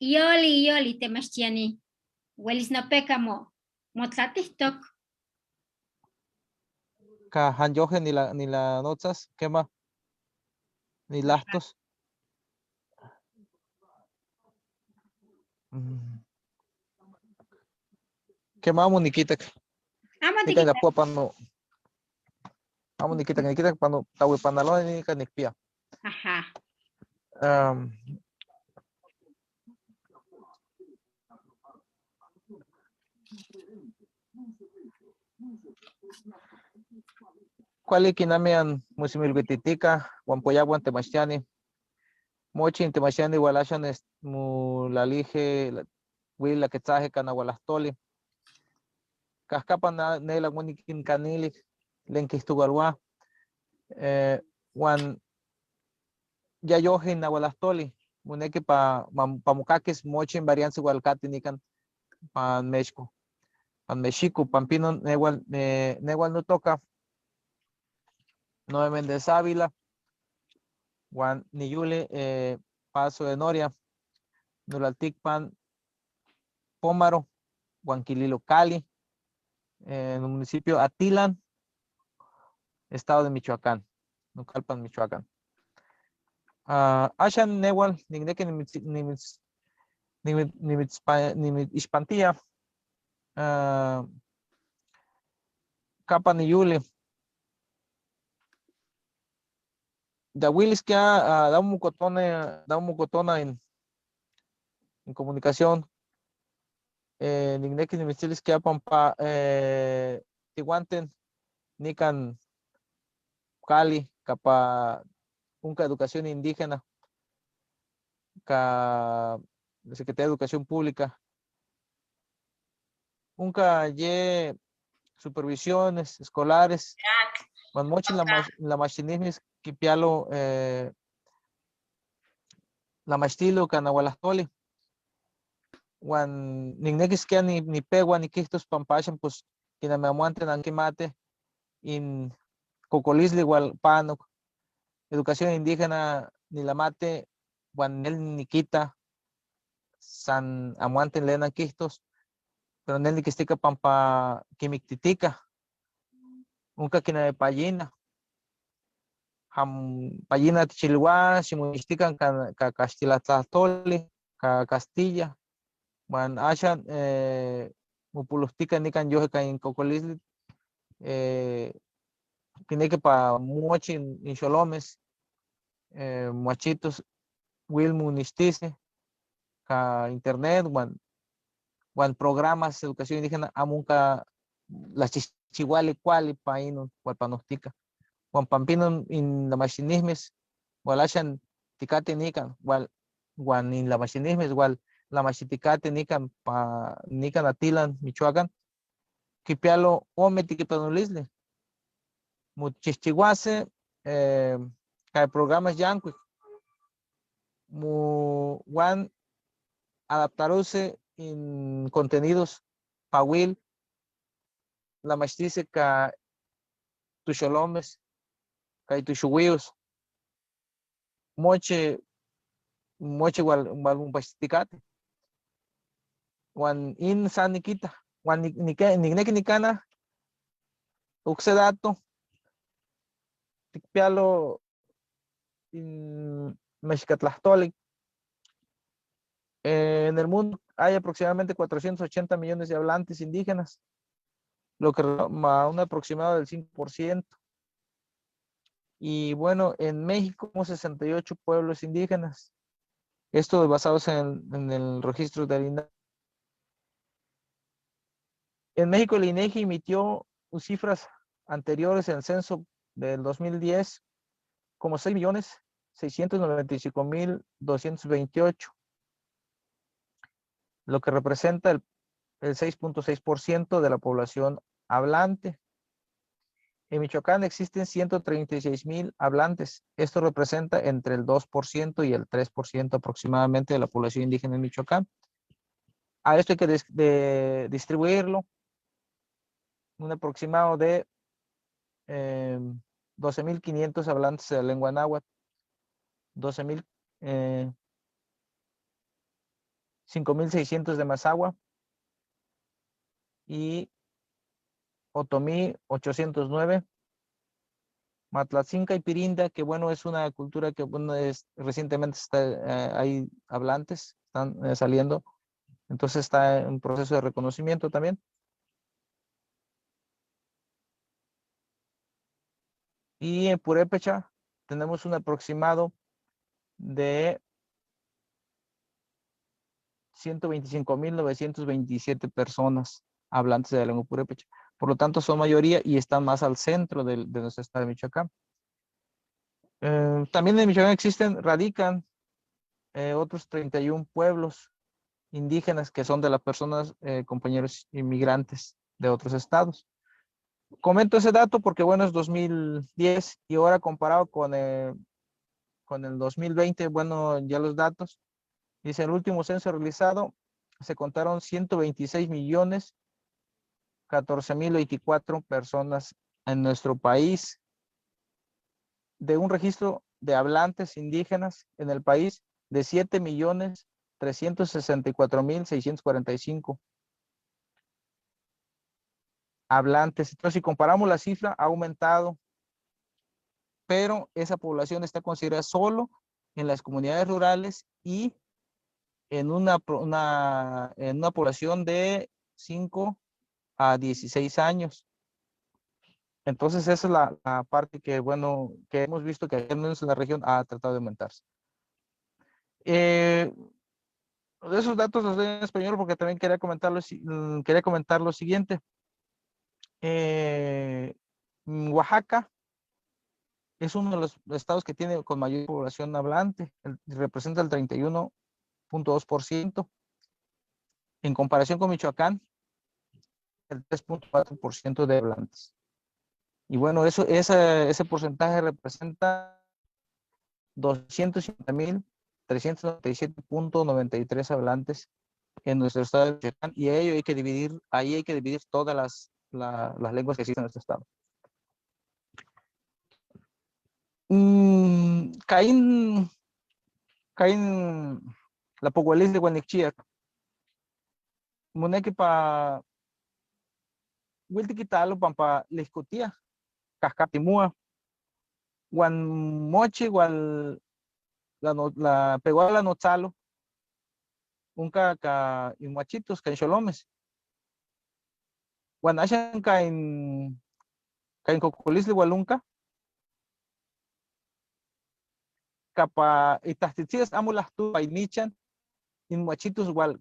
Yoli temachtiani. Huelis no pecamo. Motlatistok. Ka hanjoje ni la notas, ¿qué más? Ni lastos. ¿Qué más niquita? Amo Nica tiquita. la puapa no. Amo niquita cuando tawi pantalón nica nicpia. Ajá. ¿Cuál es kinamian musimilguititica, Guampoyaguan Temachtiani, Mochi Temachtiani, Walashan es Mulalige, Willa Quetzaje, Canahualastoli, Cascapan Nela Winikin Canili, Lenquistugarua, Juan Yayoje Nahualastoli, Muneki Pamucaques, Mochi en varianza Hualcati Nican, Pan Mexico, Pan Mexico, Pampino, Negual no toca. Noé Méndez Ávila, Juan Niyule, Paso de Noria, Nulalticpan, Pómaro, Huanquililo Cali, en el municipio Atilan, estado de Michoacán, Nucalpan, Michoacán. Ashan Newal, Nigneke Nimitspantía, Capa Niyule, da Willis que da un mucotona en comunicación. Nigneki Nimistilis que pampa Tihuanten, Nican Cali, capa Unca Educación Indígena, la Secretaría de Educación Pública, Unca ye supervisiones escolares, Manmochi la machinismis Kipialo, la machilo Canahualastoli, Juan Nignekis que ni pegua ni quistos pampashan, pues quien me aguanten aquí mate, in Cocolisli igual pano, educación indígena ni la mate, Juan el Niquita, San aguanten lena quistos, pero nel Niquistica pampa quimictitica, nunca quien de payina. Payina Chilwa, Simuistican, Castilatlatoli, Castilla, Juan Ashan, Mupulustica, Nican Yojeca en Cocolisli, tiene que para Mochi en Cholomes, Muachitos, Wilmu Nistice, Internet, Juan Juan programas de educación indígena amunca las chichihuali cuali paino hualpanostica. Juan pampino in la machinismes hualashan ticate nican Juan in la machinismes igual la machiticate nican pa nican atilan Michoacán kipialo ome tikipanulisle muchichihuase hay programas yanqui mu Juan adaptarse en contenidos pawil la machice ka tuxolomes ka tuxuwios moche igual un pasticate Juan in saniquita Juan ni nikana uxe dato tikpialo in Mexicatlahtolic. En el mundo hay aproximadamente 480 millones de hablantes indígenas, lo que a un aproximado del 5%. Y bueno, en México tenemos 68 pueblos indígenas. Esto basados en el registro del INEGI. En México el INEGI emitió cifras anteriores en el censo del 2010 como 6.695.228, lo que representa el 6.6% de la población hablante. En Michoacán existen 136,000 hablantes. Esto representa entre el 2% y el 3% aproximadamente de la población indígena en Michoacán. A esto hay que distribuirlo un aproximado de 12,500 hablantes de la lengua náhuatl, 5,600 de mazahua y otomí 809, Matlatzinca y Pirinda, que bueno, es una cultura que bueno, recientemente hay hablantes, están saliendo, entonces está en proceso de reconocimiento también. Y en Purépecha tenemos un aproximado de 125,927 personas hablantes de la lengua purépecha. Por lo tanto, son mayoría y están más al centro de nuestro estado de Michoacán. También en Michoacán radican otros 31 pueblos indígenas que son de las personas, compañeros inmigrantes de otros estados. Comento ese dato porque, bueno, es 2010 y ahora comparado con el 2020, bueno, ya los datos. Dice, el último censo realizado se contaron 126,014,024 personas en nuestro país. De un registro de hablantes indígenas en el país de 7,364,645 hablantes. Entonces, si comparamos la cifra, ha aumentado, pero esa población está considerada solo en las comunidades rurales y en una población de 5 a 16 años. Entonces, esa es la parte que, bueno, que hemos visto que al menos en la región ha tratado de aumentarse. De esos datos los doy en español porque también quería comentar lo siguiente. Oaxaca es uno de los estados que tiene con mayor población hablante, representa el 31.2%. En comparación con Michoacán, el 3.4% de hablantes. Y bueno, ese porcentaje representa 250,397.93 hablantes en nuestro estado de Michoacán, y ahí hay que dividir todas las lenguas que existen en nuestro estado. Caín la Pogualis de Guanichiac, Muneque pa Wiltiquitalo, Pampa Liscutía, Cascatimúa, Guan Mochi, Gual la Peguala Notzalo, Unca ca Inhuachitos, Cancholomes, Guanachan Cain Cocolisli, Gualunca, Capa Itastitzias, Amulas tu, Painichan, Inhuachitos, Gual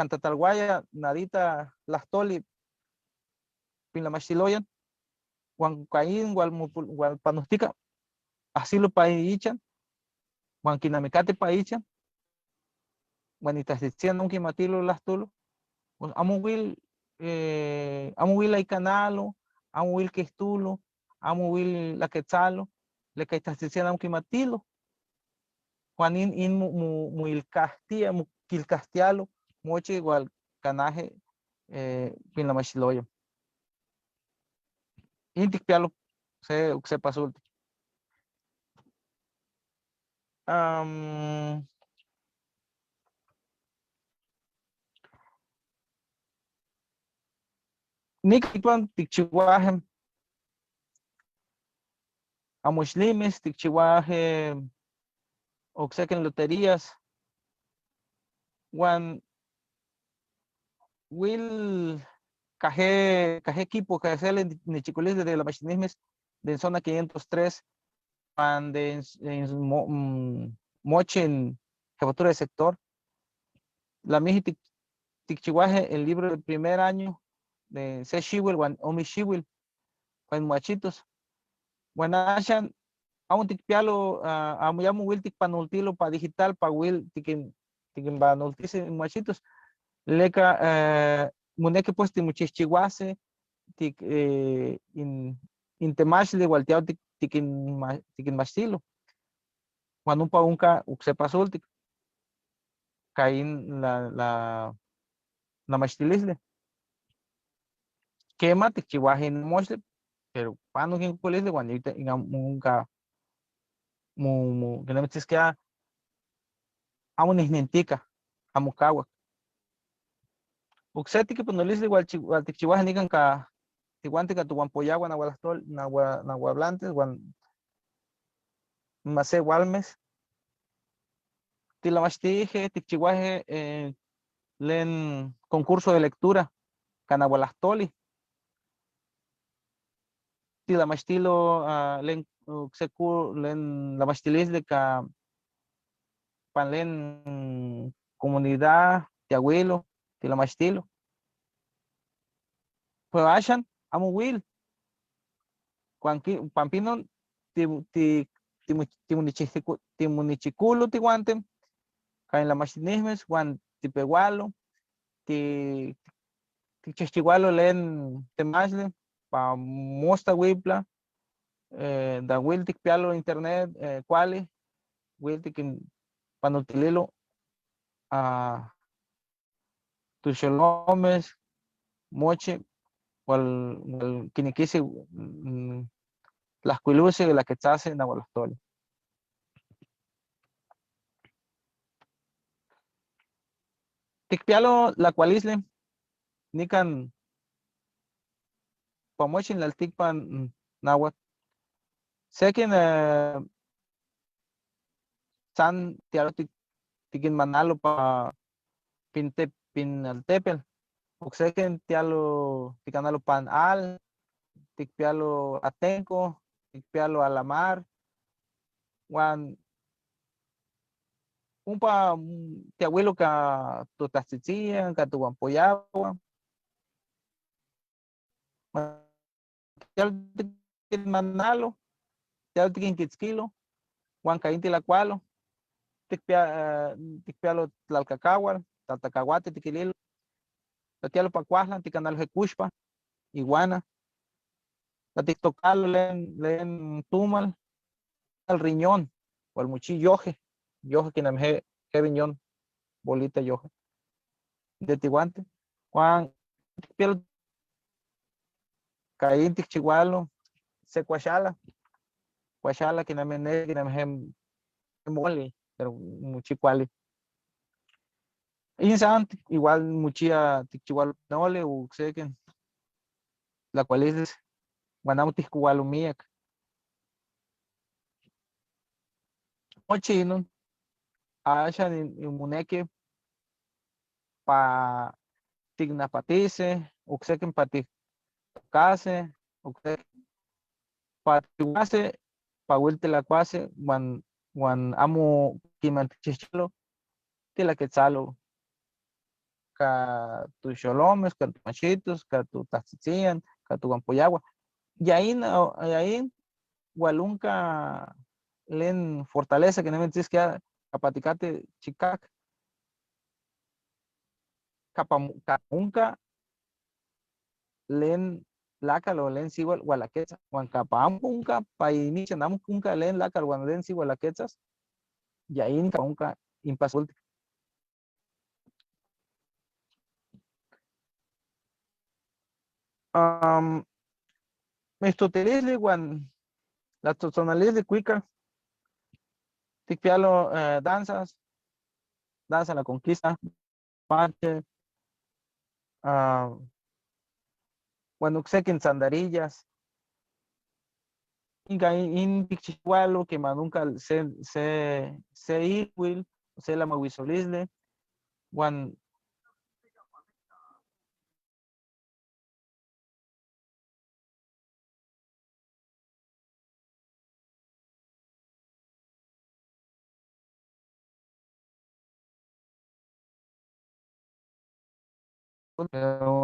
cantatalguaya, nadita, lastoli, pinlamachiloyan, Juan Caín, Juan Panustica, asilo paichan, Juan Kinamicate paichan, Juanitas decían nunca matilo las tulo, amuil ay canalo, amuil que estulo, amuil la quetzalo, le caitas decían nunca matilo, Juanín in muil castilla, muil castialo, moche igual canaje, pinlamachiloyan. Intik pialo se pasó. Nikpan tikchiwahem amushlimes tikchiwahem oxequen loterías Juan will caje equipo que hacerle de chicolis de la machinismes de zona 503 Juan de moche en jefatura de sector la miji tikchiwaje el libro del primer año de Se Shiwil, Juan Omi Shiwil, Juan Machitos, Juan Ashan, aún tikpialo, amuyamu will tikpanultilo pa digital, pa will tikin banultise machitos, leca, muneke pues timuchichihuase, in temashli, walteao tikin machilo, Juan unpa unca uxepasultik, caín la machilisle. Quema tikchiwaje en mosle, pero cuando que colegio cuando nunca que no me que a un isnentica a mucawa uxeti que pues no les igual tikchiwaje nikan ka tiguante ka tuwan poyagua na gualastol na guablantes guan mase walmes tilamastije tikchiwaje len concurso de lectura canagualastoli la mastilo len la mastilis de ka panlen comunidad de abuelo de la mastilo pues ashan amo will pampino timunichiculo tiguantem caen la mastinismes juan tipegualo tichestigualo len temasle pa mosta wipla da will tikpialo internet cuali will tikin panutililo tuxolomes moche wal kinikisi las cuiluses de la que tase na walastoli tikpialo la cualisle nikan Pomochin la tikpan nahuatl. Sekin san tiaro tikin manalo pa pinaltepel. Sekin tialo tikanalo pan al, tikpialo atenco, tikpialo alamar. Juan umpa tiabuelo ka totastitzia, ka tuampoyagua. Manalo, ya tikin kitzkilo, Juan Caín tilacualo, tikpialo tlalcacahual, taltacahuate tikililo, tatialo pacuahlan, ticanalo jecushpa, iguana, tatictocalo len tumal, al riñón, o al muchi yoje que namje riñón, bolita yoje, de tiguante, Juan tikpialo Caín tikchihualo, secuachala, que no me mole, pero muchi cuali. Insan igual muchia tikchihualo nole o seken la cual es guanamo tikchihualo miak. Mochino, asha ni muneke pa tignapatise, o seken pa tikase, o seken pa tiguase pa vuelte la cuase wan amo kimantichelo tila quetzalo ka tu xolomes, ka tu machitos, ka tu tatzitzian, ka tu guampoyagua. Y ahí Walunca len fortaleza que no me que apaticate chicac capunca len lácalo len siwal walaquetza wan capamunca painicha namunca len lácalo wan len siwal walaquetzas y ahí capunca impasulti. Mistotelisli wan la tonalisli cuica ticpialo danza la conquista parte cuando sequen sandarillas inga in pichihualo que nunca se igual se la maguisolisle wan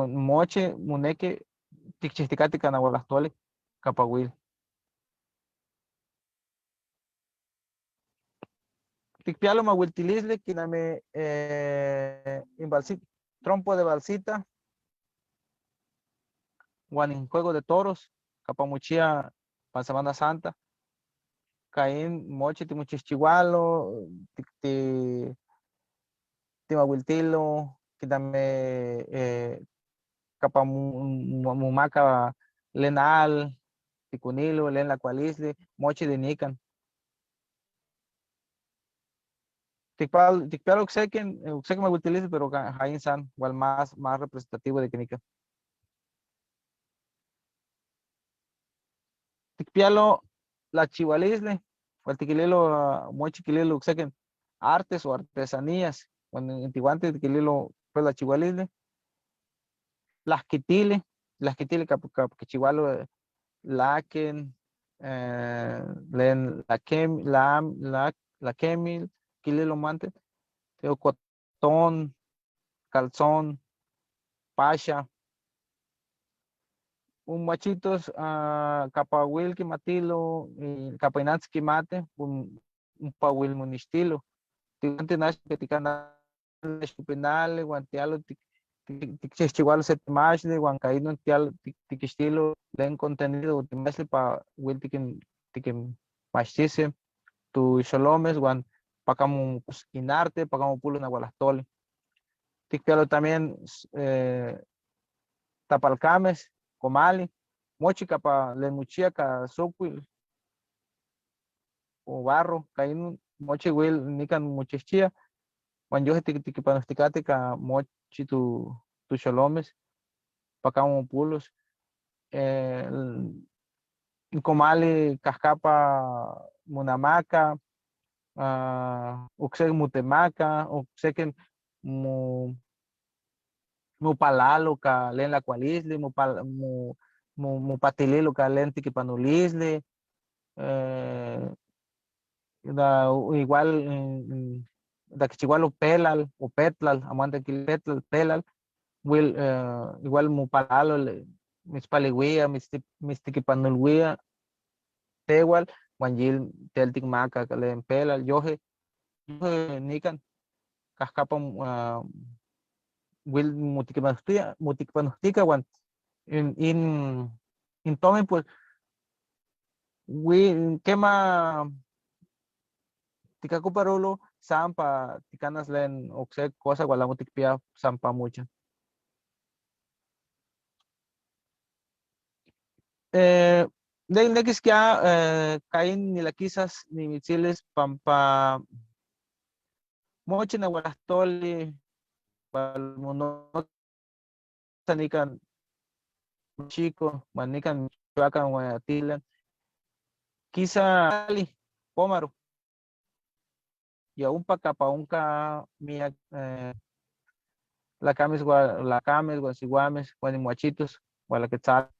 moche muneque tichisticate canahualastole capahuil ticpialo mahuiltilisle quiname trompo de balsita wan en juego de toros capamuchia para Semana Santa caen moche timuchichihualo timahuiltilo quiname capamumaca lenal ticunilo len la cualisle moche de nican ticpialo uxequen mahuiltilisle pero jain san igual más representativo de quinica ticpialo la chihualisle, o tiquililo, muy chiquililo, sequen artes o artesanías, cuando en Tihuante tiquililo, pues la chihualisle, las quitile, que chihualo, laquen, len la quemil, quililo mante, teo cotón, calzón, pasha, un machitos capahuil que matilo capainats que mate un pahuil monistilo tigante nas peticana estupinale guantialo ticchihualo set más de guancaíno tial tiquistilo len contenido más pa huil tiquim machice tu xolomes guan pacamo inarte pacamo pulo na gualastole ticpialo también tapalcames comali, mochi capa lemuchia ca soquil o barro, caín mochi will nican muchichia, cuan yo tiquipanosticate ca mochi tu xolomes, pacamo pulos, comali cascapa munamaca, uxek mutemaca, uxek mupalalo ka len la cualisle, mupatililo ka len tiquipanulisle, igual da kichihualo pelal o petlal, amante que petlal, pelal, will igual mupalalo mis paliwia, mis tiquipanulwia, tehual, guanjil teltic maca len pelal, yoje nican, cascapa will mutikpanustica wan in tome pues quema ticacuparulo sampa ticanas len oxe cosa guala mutikpia sampa mucha de nex que caen ni la quizás ni misiles pampa moche na gualastoli nican chico, manican chuacan guayatilan, quizá pómaro, y aún pa capa unca mía la cames guasiguames, guanimuachitos, gualaquetzal,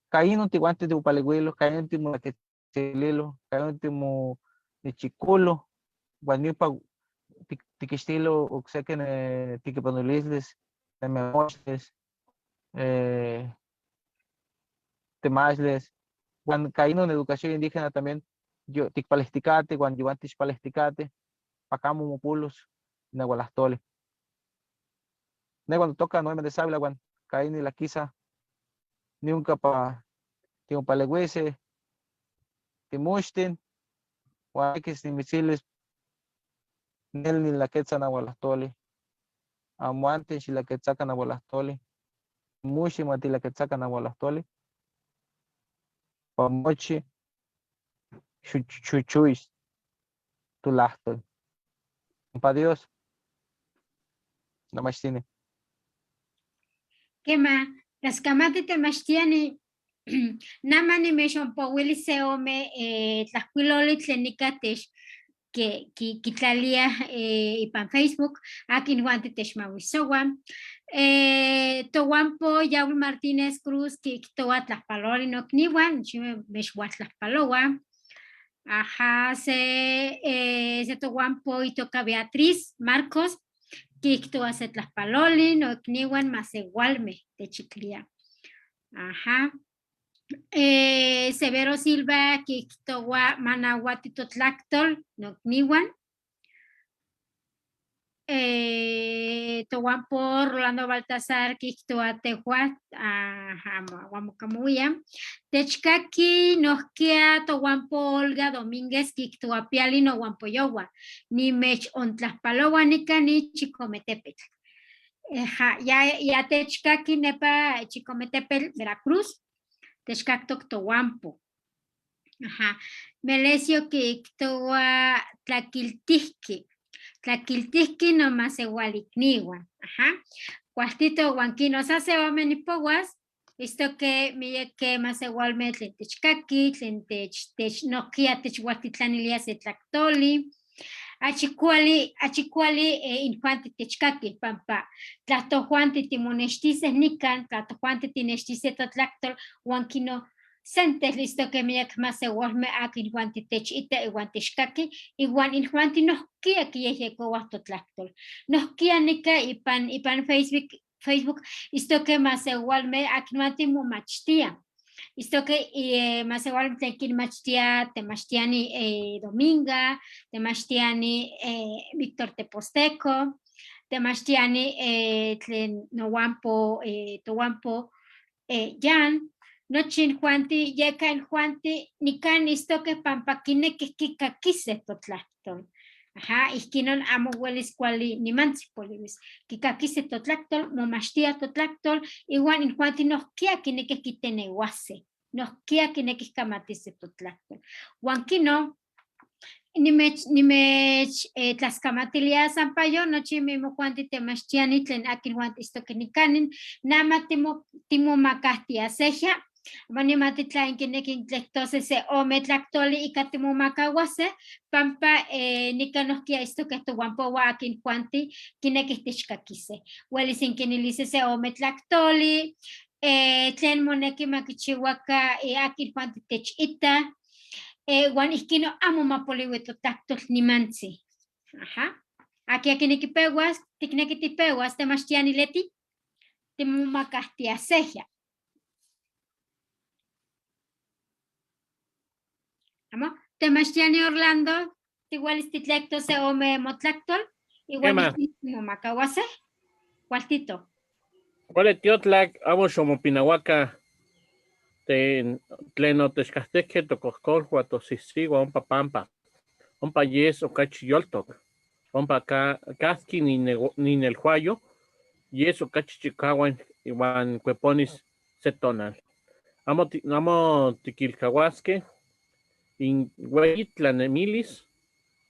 caíno tiguantes de upaleguilo, caíno timo que chelilo, caíno timo de chiculo, guanipa tiquistilo uxeque tiquepanulisles, tememochles, temachles, cuando caíno en educación indígena también, yo ticpalesticate, cuando yo antes palesticate, pacamo mopulos, nahualastole. Cuando toca no me sabla, cuando caí ni la quisa, ni un capa, tengo palegüese, timushten, o hay que misiles, nel ni la quetzan nahualastole, amuante si la quetzacan nahualastole, mushi mati la quetzacan nahualastole, pamochi, chuchuis, tu lastol. Pa Dios, namastine. Kema, las kamati temachtiani, namani me shompowili seome, tlacuiloli tlenicatech, que quitlalia ipan Facebook, aquí nuante techmawisowan. Towanpo Yaul Martínez Cruz, que toa tlaspalori no kniwan, meshwa tlaspalowa. Ajá, se towanpo y toca Beatriz Marcos, que toa se tlaspaloli no kniwan más igualme de chiclia. Ajá. Severo Silva, que toa manahuatito tlactol no kniwan. Towanpo Rolando Baltasar, Kiktoa Tehuat, Guamucamuya, Techkaki, Nosquia, Towanpo Olga Domínguez, Kiktoa Piali, no Guampoyowa, ni Mech Ontlaspalowa, ni Cani, Chicometepet. Ya Techkaki, Nepa, Chicometepet, Veracruz, Techkaktok Towanpo. Ajá. Melesio Kiktoa Tlaquiltihki. Tlaquiltihki nomás igualikniwan. Ajá. Cuastito huanquino sase omenipoguas, esto que mire que más igualme tlentechkaki, tlentech noquia techhuatitlanilia se tlactoli, achicuali infanti techkaki, pampa, tlatojuanti timonextices nican, tlatojuanti tinextices totlactol, huanquino sentes listo que me más se vuelve aquí iguanti techita iguanti xkaki iguan iguanti nosquia que yeko wastotlactol nosquia nica ipan Facebook esto que más igualme aquí iguanti mumachtia esto que más igual te machtia temachtiani Dominga temachtiani Víctor Teposteco temachtiani Nohuampo Tohuampo Jan Nochin Juanti, Yekan Juanti, Nikan istoque pampaquine que kikakise totlactol. Ajá, iskinon amo huelis cuali ni mansipolivis. Kikakise totlactol, momashtia totlactol, igual in Juanti nos kia kine que kitene guase. Nos kia kine que kamatise totlactol. Huanquino, ni mech tlaskamatilia sampayo, noche mismo Juanti temashtiani, tlen akin Juanti istoque nikanin, nama timo macastia seja. Manimati tlain kinekin tlektosi se ome tlaktoli ikatimu makawase pampa nikanoskia isto que estuampo wa akin Juanti kinekistixkakise. Huelisin kinilise se ome tlaktoli tlen moneki makichiwaka akin Juanti techita wan iskino amo mapoliwito tlaktol nimansi. Ajá. Aquí akinikipewas tiknekitipewas temachtiani leti timu makastia seja. Temachtiani Orlando, igual istitlecto se ome motlactol, igual istitmo macawase, cualtito. ¿Cuál es tiotlac, amo xomopinahuaca, tleno texcasteque, tocoscol, huatosisigo, ompa pampa, ompa yes o cachiyoltoc, ompa casqui ni nel huayo, yes o cachichicahuan, igual cueponis setonal. Amo tiquilcahuasque, in hueyitlan emilis,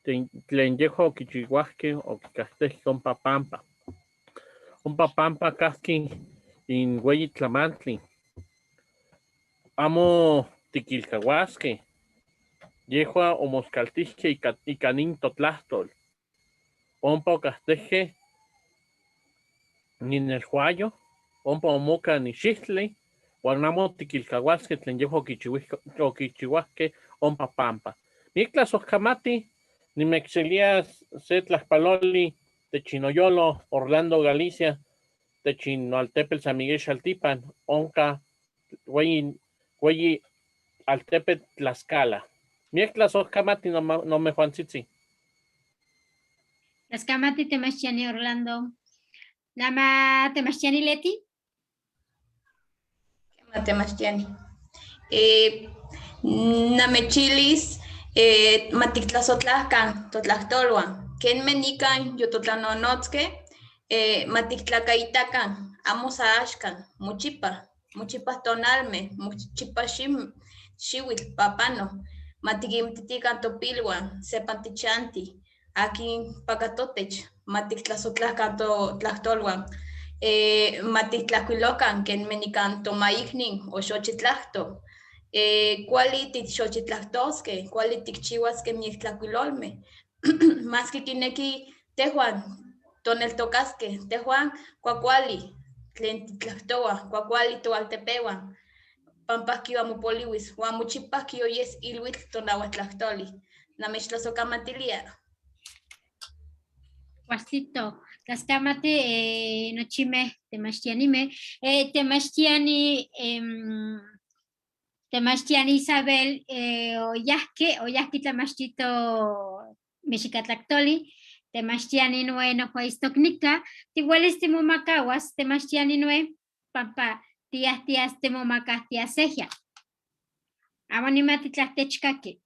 tlen yejo kichihuasque o kicastejque ompa pampa. Ompa pampa casqui in hueyitlamantli. Amo tiquilcahuasque. Yehua o moscaltijque y canin totlastol. Ompa o castejque ni en el huayo, ompa o moca ni xixtle, guanamo tiquilcahuasque tlen yejo kichihuasque ompa pampa. Miklas oskamati, Nimexilia se Tlaxpaloli, Techinoyolo, Orlando, Galicia, Techinoaltepetl, San Miguel Xaltipan, Onca, Güey, Altepetl, Tlaxcala. Miek Tlazocamati no me Juantzitzi. Tlaxcamati Temachtiani Orlando. Nama Temachtiani Leti. Temachtiani. Namechilis Matictlazotlacán, Totlactolua, Ken Menican, Yototlanonotzque, Matictlacaitacan, Amosa Ashcan, Muchipa Tonalme, Muchipa Shiwit, Papano, Matiquimtitican Topilua, Sepantichanti, aquí Pacatotech, Matictlazotlacán Tlactolua, Matictlacuilocan, Ken Menican Tomaignin, o Xochitlacto. Cuali tixochitlactosque, cuali tikchihuasque miextlacuilolme. Más que kineki tejuan, toneltocasque, tejuan, cuacuali, tlen titlactoa, cuacuali toaltepehuan, pampasqui amopoliwis, huamuchipasqui oyes ilhuitl tonahuatlactoli. Namechtlazocamatilia. Juacito, Tlaxcamati, Nochime, Temachtianime, Temachtiani, Temachtiani Isabel, Oyasqui Temachito Mexicatlactoli, Temachtiani Nue no Juaistocnica, Tigualis Timomacahuas, Temachtiani Nue, Pampa, tías Temomacas, tías Segia. Amonimati Tlachtechcaque.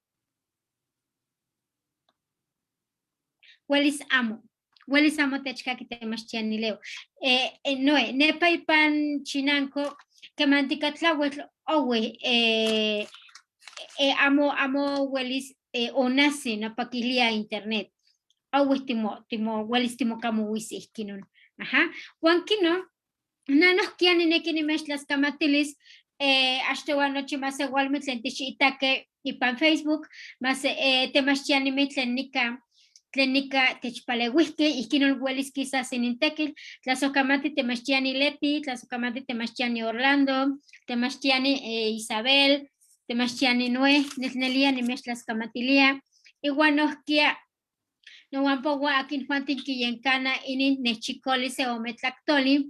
Huelis amo techcaque Temachtiani Leo. Noe, nepa ipan chinanco, que manticatlahuetl, owe, amo huelis onasi no paquilia internet. Owe timo huelis timo camu wisis kinun. Ajá. Huanquino, nanos kiani nekini mezclas camatilis, hasta noche más igualmente lentishita que ipan Facebook, más Temachtiani mitlenica. Tlenica techpalewihke, iskinon huelis quizás en intequil, Tlazocamati Temachtiani Leti, Tlazocamati Temachtiani Orlando, Temachtiani Isabel, Temachtiani Nue, Nesnelia, Nimestlazcamatilia, Iguanosquia, no Wampogua, Akin Juantin Quiyencana, Inin Nechicoli, Seometlactoli,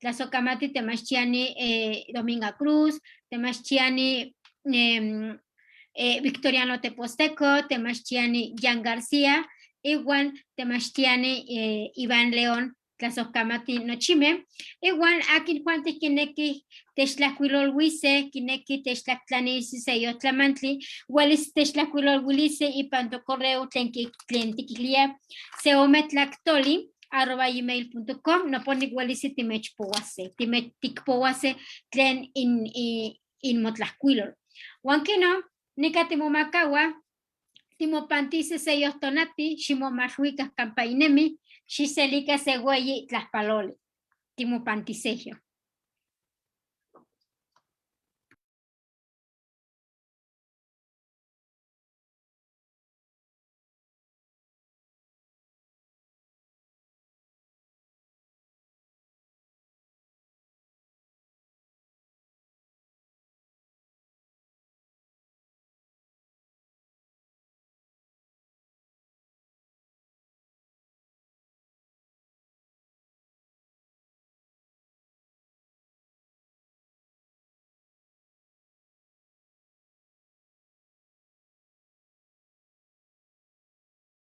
Tlazocamati Temachtiani Dominga Cruz, Temachtiani Victoriano Teposteco, Temachtiani Jan García, igual Temachtiani Iván León, Tlazocamati Nochime, igual Akin Juanti Kineki Techlacuilol Wise, Kineki Techlactlanisi Seyotlamantli, Wallis Techlacuilol Wilise y Panto Correo Tlenquilia, Seometlactoli, @gmail.com, no pone Wallis Timechpoase, Timeticpoase, Tlen in Motlacquilol. Wanke no, Nica Timomacawa, Timo Pantise Seyos Tonati, Shimo Marhuicas Campainemi, Xiselica Següeyi Tlaxpaloli, Timo Pantisejo.